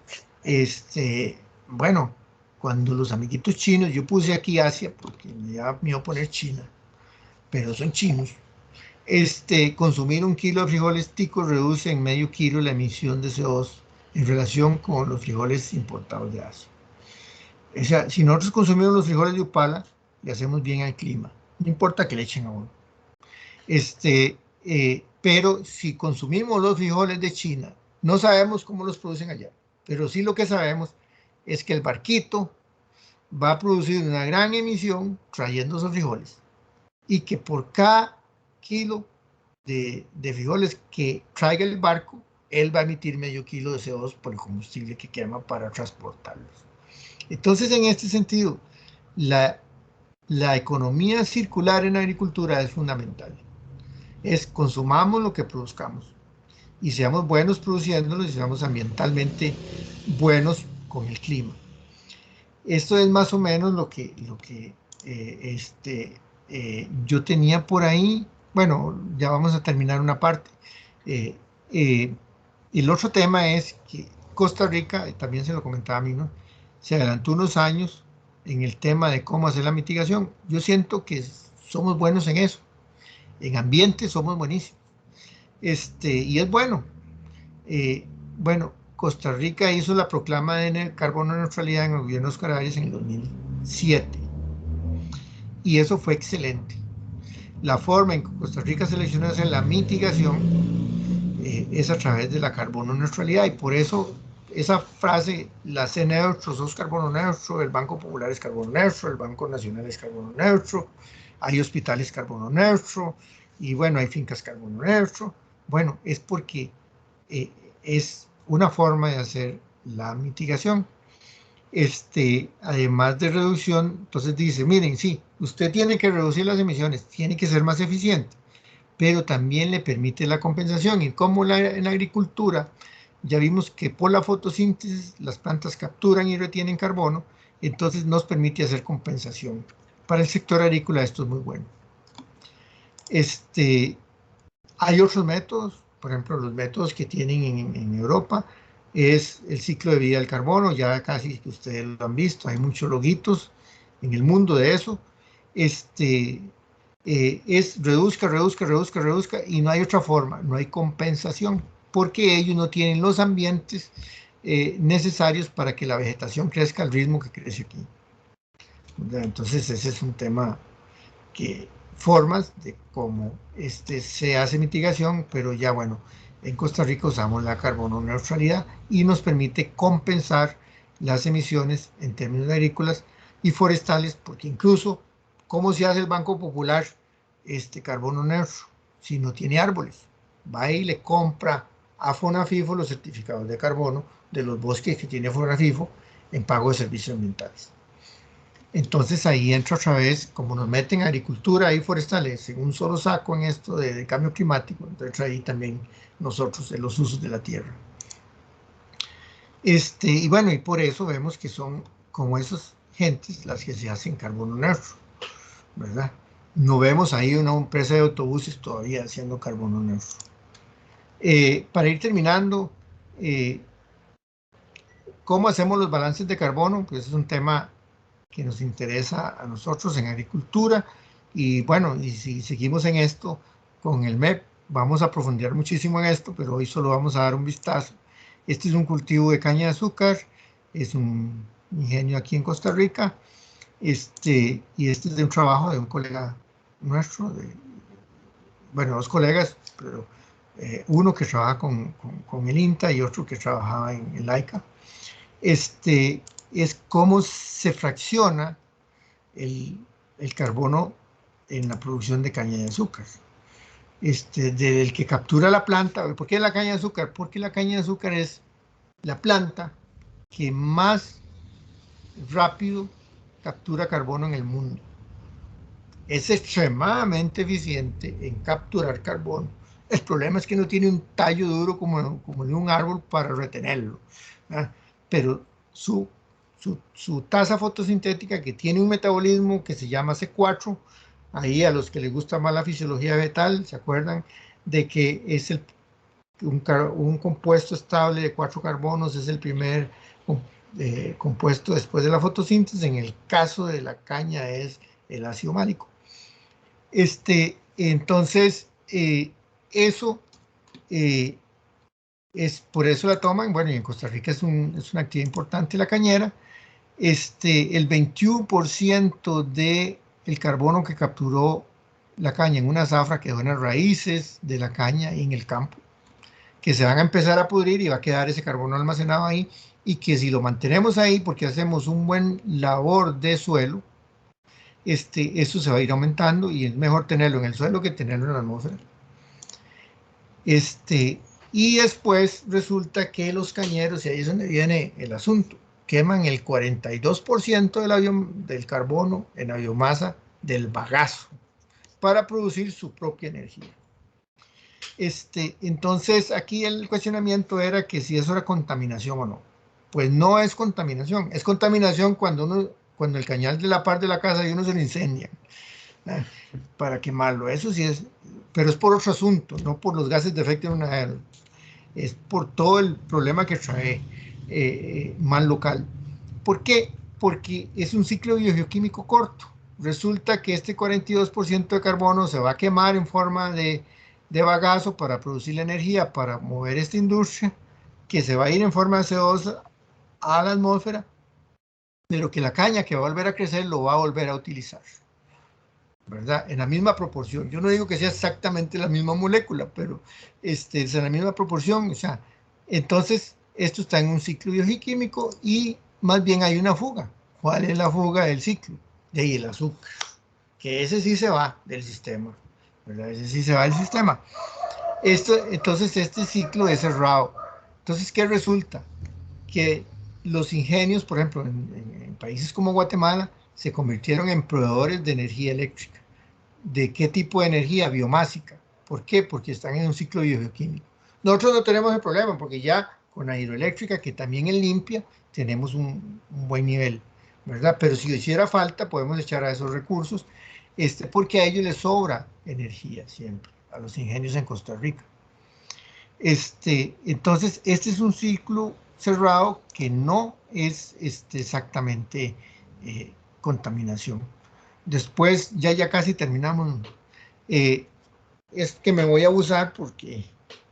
Bueno, cuando los amiguitos chinos, yo puse aquí Asia porque ya me iba a poner China, pero son chinos. Consumir 1 kilo de frijoles ticos reduce en medio kilo la emisión de CO2 en relación con los frijoles importados de Asia. O sea, si nosotros consumimos los frijoles de Upala, le hacemos bien al clima. No importa que le echen a uno. Pero si consumimos los frijoles de China, no sabemos cómo los producen allá, pero sí lo que sabemos es que el barquito va a producir una gran emisión trayendo esos frijoles y que por cada kilo de frijoles que traiga el barco, él va a emitir medio kilo de CO2 por el combustible que quema para transportarlos. Entonces, en este sentido, la economía circular en agricultura es fundamental. Es consumamos lo que produzcamos y seamos buenos produciéndolo y seamos ambientalmente buenos con el clima. Esto es más o menos lo que yo tenía por ahí. Bueno, ya vamos a terminar una parte. El otro tema es que Costa Rica, también se lo comentaba a mí, ¿no? Se adelantó unos años en el tema de cómo hacer la mitigación. Yo siento que somos buenos en eso. En ambiente somos buenísimos. Y es bueno. Bueno, Costa Rica hizo la proclama de carbono neutralidad en el gobierno de Oscar Arias en el 2007. Y eso fue excelente. La forma en que Costa Rica seleccionó hacer la mitigación es a través de la carbono neutralidad. Y por eso esa frase, la C neutro, sos carbono neutro, el Banco Popular es carbono neutro, el Banco Nacional es carbono neutro, hay hospitales carbono neutro, y bueno, hay fincas carbono neutro. Bueno, es porque es una forma de hacer la mitigación. Además de reducción, entonces dice, miren, sí, usted tiene que reducir las emisiones, tiene que ser más eficiente, pero también le permite la compensación. Y como en la agricultura, ya vimos que por la fotosíntesis las plantas capturan y retienen carbono, entonces nos permite hacer compensación. Para el sector agrícola esto es muy bueno. Hay otros métodos, por ejemplo, los métodos que tienen en Europa es el ciclo de vida del carbono, ya casi que ustedes lo han visto, hay muchos loguitos en el mundo de eso. Es reduzca, reduzca, reduzca, reduzca, y no hay otra forma, no hay compensación, porque ellos no tienen los ambientes necesarios para que la vegetación crezca al ritmo que crece aquí. Entonces ese es un tema que formas de cómo se hace mitigación, pero ya bueno, en Costa Rica usamos la carbono neutralidad y nos permite compensar las emisiones en términos agrícolas y forestales, porque incluso, ¿cómo se hace el Banco Popular carbono neutro si no tiene árboles? Va y le compra a Fonafifo los certificados de carbono de los bosques que tiene Fonafifo en pago de servicios ambientales. Entonces ahí entra otra vez, como nos meten agricultura y forestales en un solo saco en esto de cambio climático, entonces ahí también nosotros en los usos de la tierra. Y bueno, y por eso vemos que son como esas gentes las que se hacen carbono neutro, ¿verdad? no vemos ahí una empresa de autobuses todavía haciendo carbono neutro. Para ir terminando, ¿cómo hacemos los balances de carbono? Pues es un tema que nos interesa a nosotros en agricultura. Y bueno, y si seguimos en esto con el MEP, vamos a profundizar muchísimo en esto, pero hoy solo vamos a dar un vistazo. Este es un cultivo de caña de azúcar, es un ingenio aquí en Costa Rica, y este es de un trabajo de un colega nuestro, bueno, dos colegas, pero uno que trabaja con el INTA y otro que trabajaba en el AICA. Es cómo se fracciona el carbono en la producción de caña de azúcar. Del que captura la planta. ¿Por qué la caña de azúcar? Porque la caña de azúcar es la planta que más rápido captura carbono en el mundo. Es extremadamente eficiente en capturar carbono. El problema es que no tiene un tallo duro como de un árbol para retenerlo, ¿verdad? Pero su tasa fotosintética, que tiene un metabolismo que se llama C4, ahí a los que les gusta más la fisiología vegetal, ¿se acuerdan de que es un compuesto estable de 4 carbonos? Es el primer compuesto después de la fotosíntesis. En el caso de la caña es el ácido málico. Entonces, eso es por eso la toman. Bueno, y en Costa Rica es una actividad importante la cañera. El 21% del carbono que capturó la caña en una zafra quedó en las raíces de la caña y en el campo, que se van a empezar a pudrir y va a quedar ese carbono almacenado ahí, y que si lo mantenemos ahí porque hacemos un buen labor de suelo, eso se va a ir aumentando, y es mejor tenerlo en el suelo que tenerlo en la atmósfera. Y después resulta que los cañeros, y ahí es donde viene el asunto, queman el 42% del carbono en la biomasa del bagazo para producir su propia energía. Entonces, aquí el cuestionamiento era que si eso era contaminación o no. Pues no es contaminación. Es contaminación cuando el cañal de la par de la casa de uno se lo incendia para quemarlo. Eso sí es, pero es por otro asunto, no por los gases de efecto invernadero. Es por todo el problema que trae mal local. ¿Por qué? Porque es un ciclo biogeoquímico corto. Resulta que este 42% de carbono se va a quemar en forma de bagazo para producir la energía, para mover esta industria, que se va a ir en forma de CO2 a la atmósfera, pero que la caña que va a volver a crecer lo va a volver a utilizar, ¿verdad? En la misma proporción. Yo no digo que sea exactamente la misma molécula, pero es en la misma proporción. O sea, entonces esto está en un ciclo biogeoquímico y más bien hay una fuga. ¿Cuál es la fuga del ciclo? De ahí el azúcar, que ese sí se va del sistema, ¿verdad? Ese sí se va del sistema. Entonces este ciclo es cerrado. Entonces, ¿qué resulta? Que los ingenios, por ejemplo, en países como Guatemala, se convirtieron en proveedores de energía eléctrica. ¿De qué tipo de energía? Biomásica. ¿Por qué? Porque están en un ciclo biogeoquímico. Nosotros no tenemos el problema, porque ya con la hidroeléctrica, que también es limpia, tenemos un buen nivel, ¿verdad? Pero si hiciera falta, podemos echar a esos recursos, porque a ellos les sobra energía siempre, a los ingenios en Costa Rica. Entonces, este es un ciclo cerrado que no es exactamente contaminación. Después, ya casi terminamos. Es que me voy a abusar porque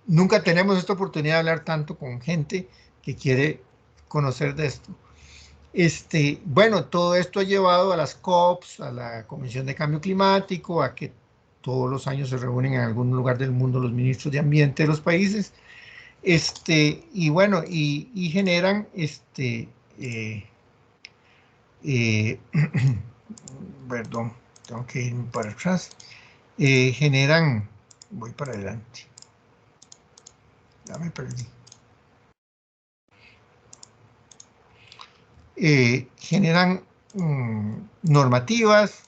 nunca tenemos esta oportunidad de hablar tanto con gente que quiere conocer de esto. Bueno, todo esto ha llevado a las COPs, a la Comisión de Cambio Climático, a que todos los años se reúnen en algún lugar del mundo los ministros de ambiente de los países, y bueno, y generan, perdón, tengo que irme para atrás, generan, voy para adelante, ya me perdí, generan normativas,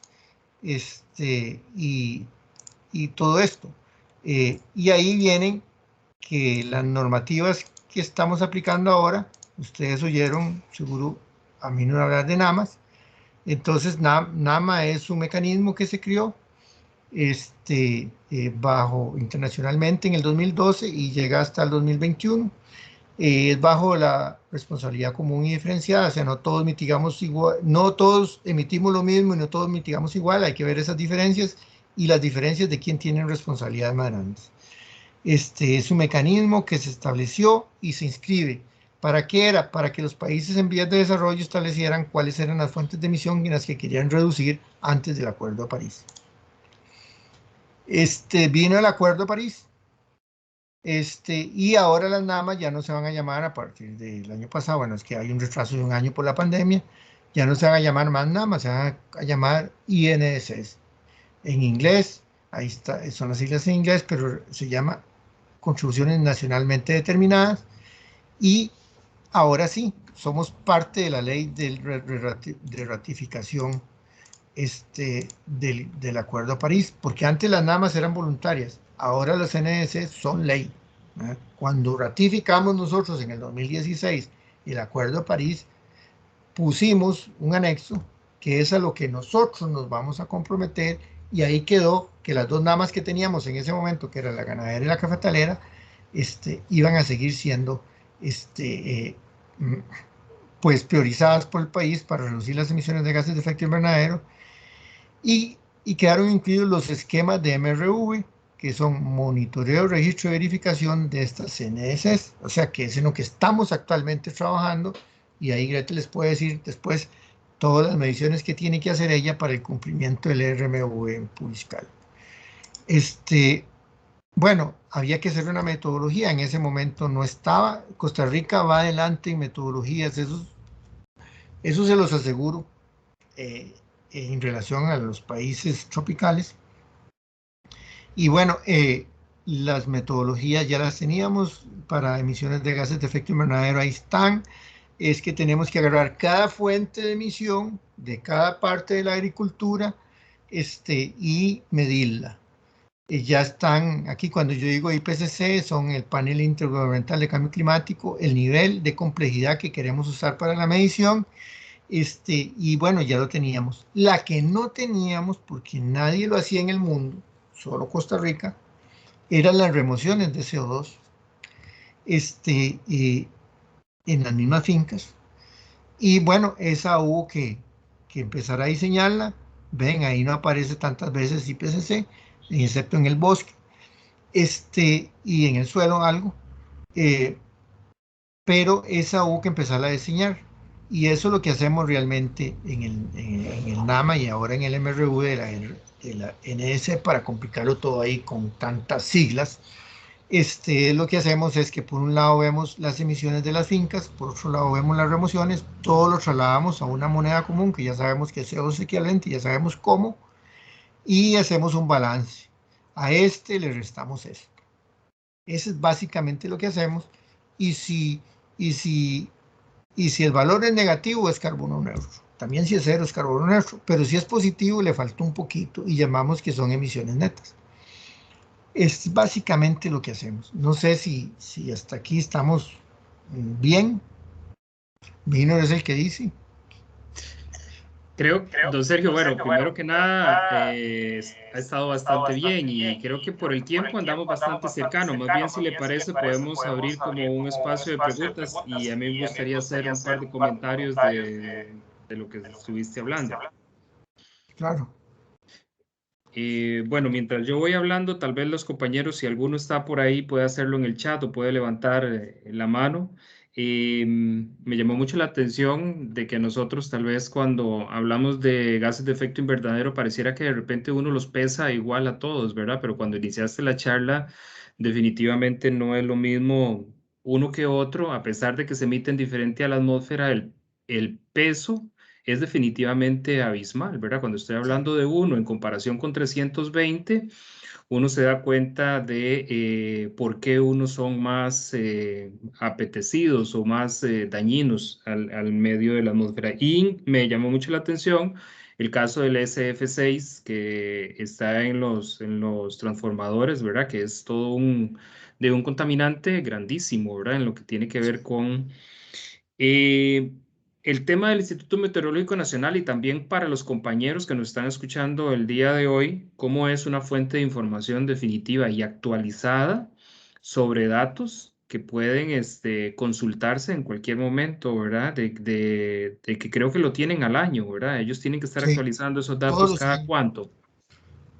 y todo esto, y ahí vienen que las normativas que estamos aplicando ahora, ustedes oyeron seguro a mí no hablar de NAMAs. Entonces NAMA es un mecanismo que se creó bajo internacionalmente en el 2012 y llega hasta el 2021. Es bajo la responsabilidad común y diferenciada, o sea, no todos mitigamos igual, no todos emitimos lo mismo y no todos mitigamos igual, hay que ver esas diferencias y las diferencias de quién tiene responsabilidades más grandes. Es un mecanismo que se estableció y se inscribe. ¿Para qué era? Para que los países en vías de desarrollo establecieran cuáles eran las fuentes de emisión en las que querían reducir antes del Acuerdo de París. Vino el Acuerdo de París, y ahora las NAMA ya no se van a llamar a partir del año pasado, bueno, es que hay un retraso de un año por la pandemia, ya no se van a llamar más NAMA, se van a llamar INSS. En inglés, ahí está, son las siglas en inglés, pero se llama Contribuciones Nacionalmente Determinadas, y ahora sí, somos parte de la ley de ratificación del Acuerdo de París, porque antes las NAMAs eran voluntarias, ahora las NS son ley. Cuando ratificamos nosotros en el 2016 el Acuerdo de París, pusimos un anexo que es a lo que nosotros nos vamos a comprometer, y ahí quedó que las dos NAMAs que teníamos en ese momento, que era la ganadera y la cafetalera, iban a seguir siendo pues priorizadas por el país para reducir las emisiones de gases de efecto invernadero, y quedaron incluidos los esquemas de MRV, que son monitoreo, registro y verificación de estas CNSs, o sea que es en lo que estamos actualmente trabajando, y ahí Greta les puede decir después todas las mediciones que tiene que hacer ella para el cumplimiento del RMV en Puriscal. Bueno, había que hacer una metodología, en ese momento no estaba, Costa Rica va adelante en metodologías, eso se los aseguro, en relación a los países tropicales. Y bueno, las metodologías ya las teníamos para emisiones de gases de efecto invernadero, ahí están. Es que tenemos que agarrar cada fuente de emisión de cada parte de la agricultura, y medirla. Ya están aquí, cuando yo digo IPCC, son el panel intergubernamental de cambio climático, el nivel de complejidad que queremos usar para la medición, y bueno, ya lo teníamos. La que no teníamos, porque nadie lo hacía en el mundo, solo Costa Rica, eran las remociones de CO2, en las mismas fincas. Y bueno, esa hubo que empezar a diseñarla. Ven, ahí no aparece tantas veces IPCC, excepto en el bosque, y en el suelo algo. Pero esa hubo que empezarla a diseñar. Y eso es lo que hacemos realmente en el NAMA y ahora en el MRV de la NS, para complicarlo todo ahí con tantas siglas. Lo que hacemos es que por un lado vemos las emisiones de las fincas, por otro lado vemos las remociones, todo lo trasladamos a una moneda común que ya sabemos que es CO2 equivalente, ya sabemos cómo, y hacemos un balance. A le restamos esto. Eso es básicamente lo que hacemos. Y si, y si, y si el valor es negativo, es carbono neutro. También si es cero, es carbono neutro. Pero si es positivo, le falta un poquito y llamamos que son emisiones netas. Es básicamente lo que hacemos. No sé si hasta aquí estamos bien. Vino es el que dice. Creo, don Sergio, bueno, primero que nada, ha estado bastante bien y creo que por el tiempo andamos bastante cercano. Más bien, si le parece, podemos abrir como un espacio de preguntas y a mí me gustaría hacer un par de comentarios de lo que estuviste hablando. Claro. Bueno, mientras yo voy hablando, tal vez los compañeros, si alguno está por ahí, puede hacerlo en el chat o puede levantar la mano. Me llamó mucho la atención de que nosotros tal vez cuando hablamos de gases de efecto invernadero pareciera que de repente uno los pesa igual a todos, ¿verdad? Pero cuando iniciaste la charla, definitivamente no es lo mismo uno que otro, a pesar de que se emiten diferente a la atmósfera, el peso es definitivamente abismal, ¿verdad? Cuando estoy hablando de uno en comparación con 320, uno se da cuenta de por qué unos son más apetecidos o más dañinos al medio de la atmósfera. Y me llamó mucho la atención el caso del SF6 que está en los transformadores, ¿verdad? Que es todo de un contaminante grandísimo, ¿verdad? En lo que tiene que ver con... el tema del Instituto Meteorológico Nacional y también para los compañeros que nos están escuchando el día de hoy, cómo es una fuente de información definitiva y actualizada sobre datos que pueden consultarse en cualquier momento, ¿verdad? De que creo que lo tienen al año, ¿verdad? Ellos tienen que estar Sí, actualizando esos todos datos los cada años. cuánto.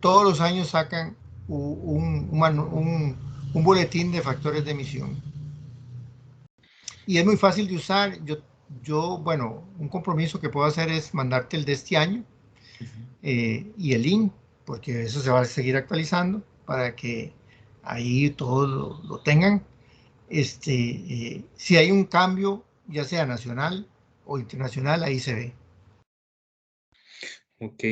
Todos los años sacan un boletín de factores de emisión. Y es muy fácil de usar. Bueno, un compromiso que puedo hacer es mandarte el de este año y el link, porque eso se va a seguir actualizando para que ahí todos lo tengan. Si hay un cambio, ya sea nacional o internacional, ahí se ve. Ok,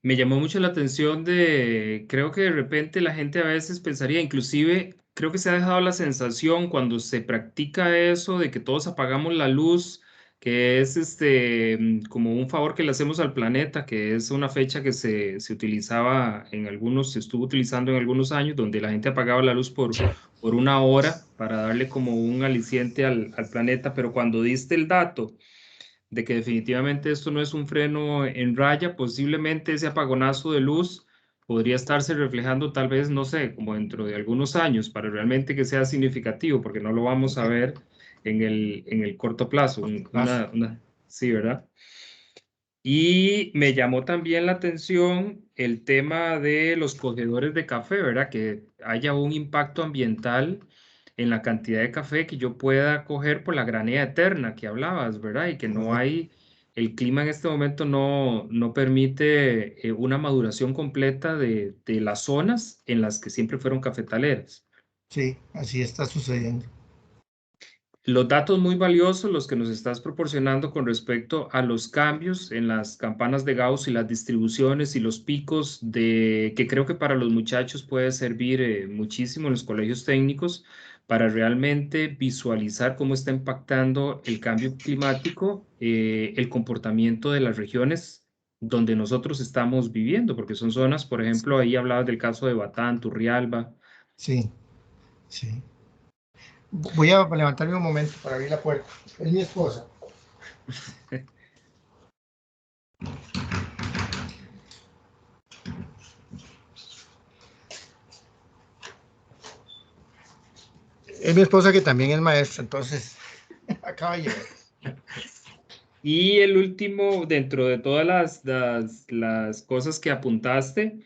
me llamó mucho la atención creo que de repente la gente a veces pensaría, inclusive creo que se ha dejado la sensación cuando se practica eso de que todos apagamos la luz, que es como un favor que le hacemos al planeta, que es una fecha que se utilizaba en algunos, se estuvo utilizando en algunos años, donde la gente apagaba la luz por una hora para darle como un aliciente al planeta, pero cuando diste el dato de que definitivamente esto no es un freno en raya, posiblemente ese apagonazo de luz podría estarse reflejando tal vez, no sé, como dentro de algunos años, para realmente que sea significativo, porque no lo vamos a Correcto. ver en el corto plazo, Corto plazo. sí, ¿verdad? Y me llamó también la atención el tema de los cogedores de café, ¿verdad? Que haya un impacto ambiental en la cantidad de café que yo pueda coger por la granea eterna que hablabas, ¿verdad? Y que no Correcto. hay, el clima en este momento no permite una maduración completa de las zonas en las que siempre fueron cafetaleras. Sí, así está sucediendo. Los datos muy valiosos, los que nos estás proporcionando con respecto a los cambios en las campanas de Gauss y las distribuciones y los picos que creo que para los muchachos puede servir muchísimo en los colegios técnicos para realmente visualizar cómo está impactando el cambio climático, el comportamiento de las regiones donde nosotros estamos viviendo, porque son zonas, por ejemplo, ahí hablabas del caso de Batán, Turrialba. Sí, sí. Voy a levantarme un momento para abrir la puerta. Es mi esposa. Es mi esposa que también es maestra, entonces acaba de llegar. Y el último, dentro de todas las cosas que apuntaste,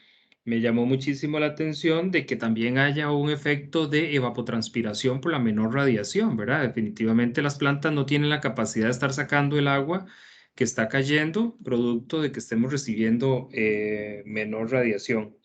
me llamó muchísimo la atención de que también haya un efecto de evapotranspiración por la menor radiación, ¿verdad? Definitivamente las plantas no tienen la capacidad de estar sacando el agua que está cayendo, producto de que estemos recibiendo menor radiación.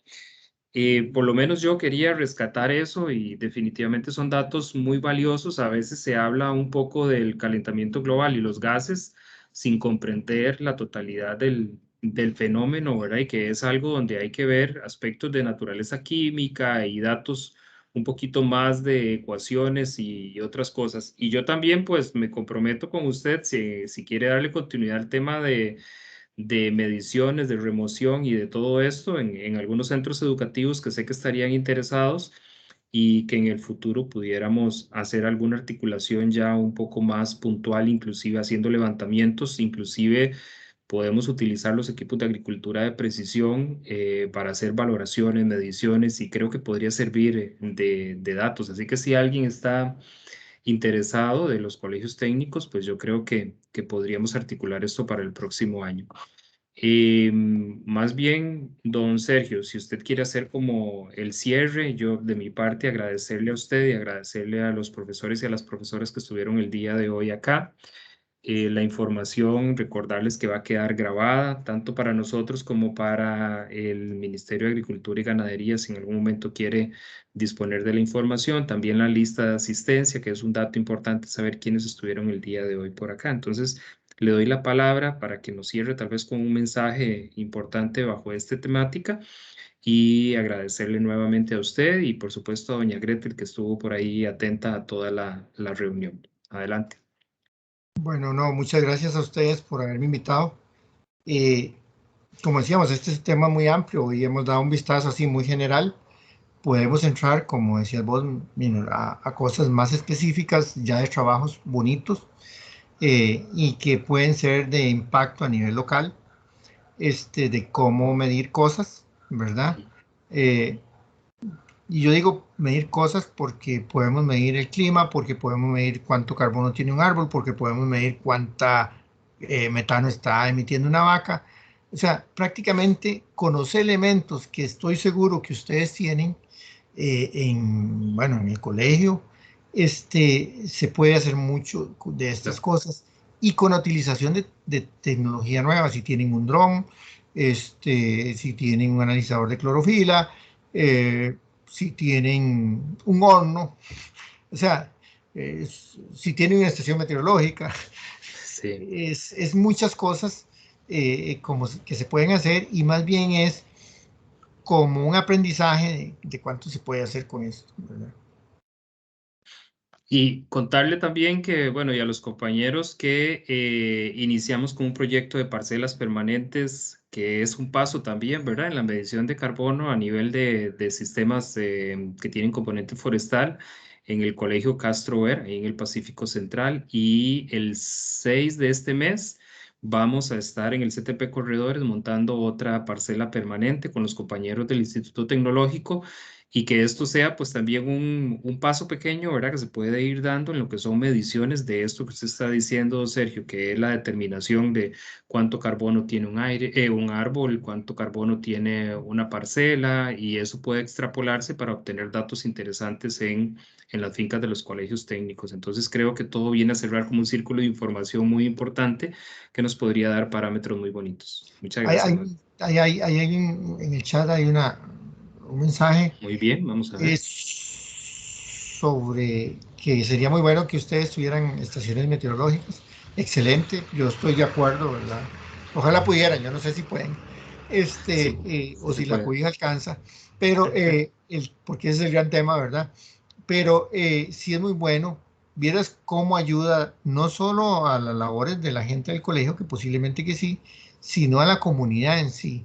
Por lo menos yo quería rescatar eso y definitivamente son datos muy valiosos. A veces se habla un poco del calentamiento global y los gases sin comprender la totalidad del fenómeno, ¿verdad? Y que es algo donde hay que ver aspectos de naturaleza química y datos un poquito más de ecuaciones y otras cosas. Y yo también, pues, me comprometo con usted, si quiere darle continuidad al tema de mediciones, de remoción y de todo esto en algunos centros educativos que sé que estarían interesados y que en el futuro pudiéramos hacer alguna articulación ya un poco más puntual, inclusive haciendo levantamientos, inclusive podemos utilizar los equipos de agricultura de precisión para hacer valoraciones, mediciones y creo que podría servir de datos. Así que si alguien está interesado de los colegios técnicos, pues yo creo que podríamos articular esto para el próximo año. Más bien, don Sergio, si usted quiere hacer como el cierre, yo de mi parte agradecerle a usted y agradecerle a los profesores y a las profesoras que estuvieron el día de hoy acá. La información, recordarles que va a quedar grabada tanto para nosotros como para el Ministerio de Agricultura y Ganadería, si en algún momento quiere disponer de la información. También la lista de asistencia, que es un dato importante saber quiénes estuvieron el día de hoy por acá. Entonces, le doy la palabra para que nos cierre tal vez con un mensaje importante bajo esta temática y agradecerle nuevamente a usted y por supuesto a doña Gretel que estuvo por ahí atenta a toda la reunión. Adelante. Bueno, no, muchas gracias a ustedes por haberme invitado. Eh, Como decíamos, este es un tema muy amplio y hemos dado un vistazo así muy general. Podemos entrar, como decías vos, a cosas más específicas, ya de trabajos bonitos. y que pueden ser de impacto a nivel local, de cómo medir cosas, ¿verdad? Eh, y yo digo medir cosas porque podemos medir el clima, porque podemos medir cuánto carbono tiene un árbol, porque podemos medir cuánta metano está emitiendo una vaca. O sea, prácticamente con los elementos que estoy seguro que ustedes tienen bueno, en el colegio, se puede hacer mucho de estas Claro. cosas y con la utilización de tecnología nueva, si tienen un dron, si tienen un analizador de clorofila, si tienen un horno, o sea, si tienen una estación meteorológica, Sí. es muchas cosas como que se pueden hacer y más bien es como un aprendizaje de cuánto se puede hacer con esto, ¿verdad? Y contarle también que, bueno, y a los compañeros que iniciamos con un proyecto de parcelas permanentes, que es un paso también, ¿verdad? En la medición de carbono a nivel de sistemas que tienen componente forestal en el Colegio Castro Ver, ahí en el Pacífico Central. Y el 6 de este mes vamos a estar en el CTP Corredores montando otra parcela permanente con los compañeros del Instituto Tecnológico y que esto sea pues también un paso pequeño, ¿verdad? Que se puede ir dando en lo que son mediciones de esto que usted está diciendo, Sergio, que es la determinación de cuánto carbono tiene un árbol, cuánto carbono tiene una parcela, y eso puede extrapolarse para obtener datos interesantes en las fincas de los colegios técnicos. Entonces creo que todo viene a cerrar como un círculo de información muy importante que nos podría dar parámetros muy bonitos. Muchas Hay, gracias, hay, Manuel. hay en el chat hay un mensaje Muy bien, vamos a ver. es sobre que sería muy bueno que ustedes tuvieran estaciones meteorológicas. Excelente, yo estoy de acuerdo, ¿verdad? Ojalá pudieran, yo no sé si pueden, Sí, sí o se si la puede. cobija alcanza, pero porque ese es el gran tema, ¿verdad? Pero sí es muy bueno. Vieras cómo ayuda no solo a las labores de la gente del colegio, que posiblemente que sí, sino a la comunidad en sí.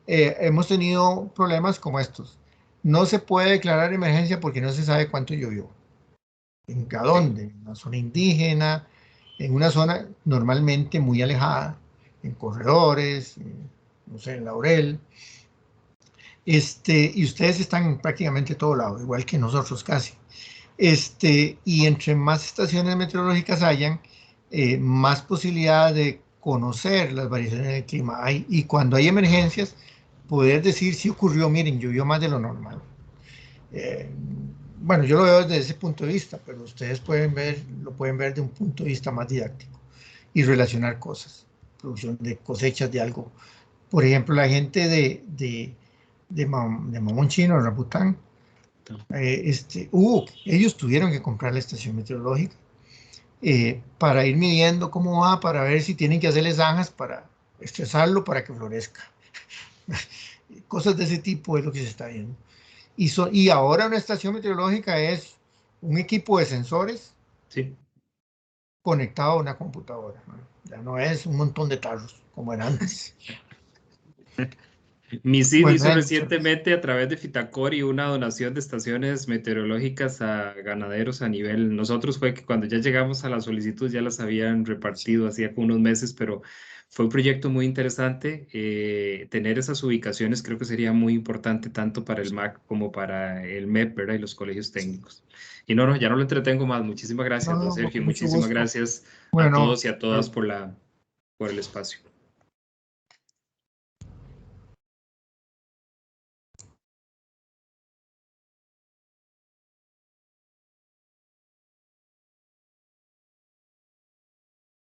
Hemos tenido problemas como estos. No se puede declarar emergencia porque no se sabe cuánto llovió. ¿En Sí. dónde? En una zona indígena, en una zona normalmente muy alejada, en corredores, no sé, en Laurel. Y ustedes están en prácticamente todo lado, igual que nosotros casi. Y entre más estaciones meteorológicas hayan, más posibilidad de conocer las variaciones del clima hay. Y cuando hay emergencias, poder decir si ocurrió, miren, llovió más de lo normal. Eh, bueno, yo lo veo desde ese punto de vista, pero ustedes lo pueden ver de un punto de vista más didáctico y relacionar cosas, producción de cosechas de algo. Por ejemplo, la gente de Mamón Chino, Rapután, ellos tuvieron que comprar la estación meteorológica para ir midiendo cómo va, para ver si tienen que hacerle zanjas para estresarlo para que florezca. Cosas de ese tipo es lo que se está viendo. Y ahora una estación meteorológica es un equipo de sensores Sí. conectado a una computadora, ¿no? Ya no es un montón de tarros como era antes. MISID Bueno, hizo muchas gracias. recientemente a través de Fitacori una donación de estaciones meteorológicas a ganaderos a nivel. Nosotros fue que cuando ya llegamos a la solicitud ya las habían repartido hacía como unos meses, pero fue un proyecto muy interesante. Tener esas ubicaciones creo que sería muy importante tanto para el MAC como para el MEP, ¿verdad? Y los colegios Sí. técnicos. Y no, no, ya no lo entretengo más. Muchísimas No, gracias, don no, Sergio, y con mucho muchísimas gusto. gracias a Bueno, todos y a todas por el espacio.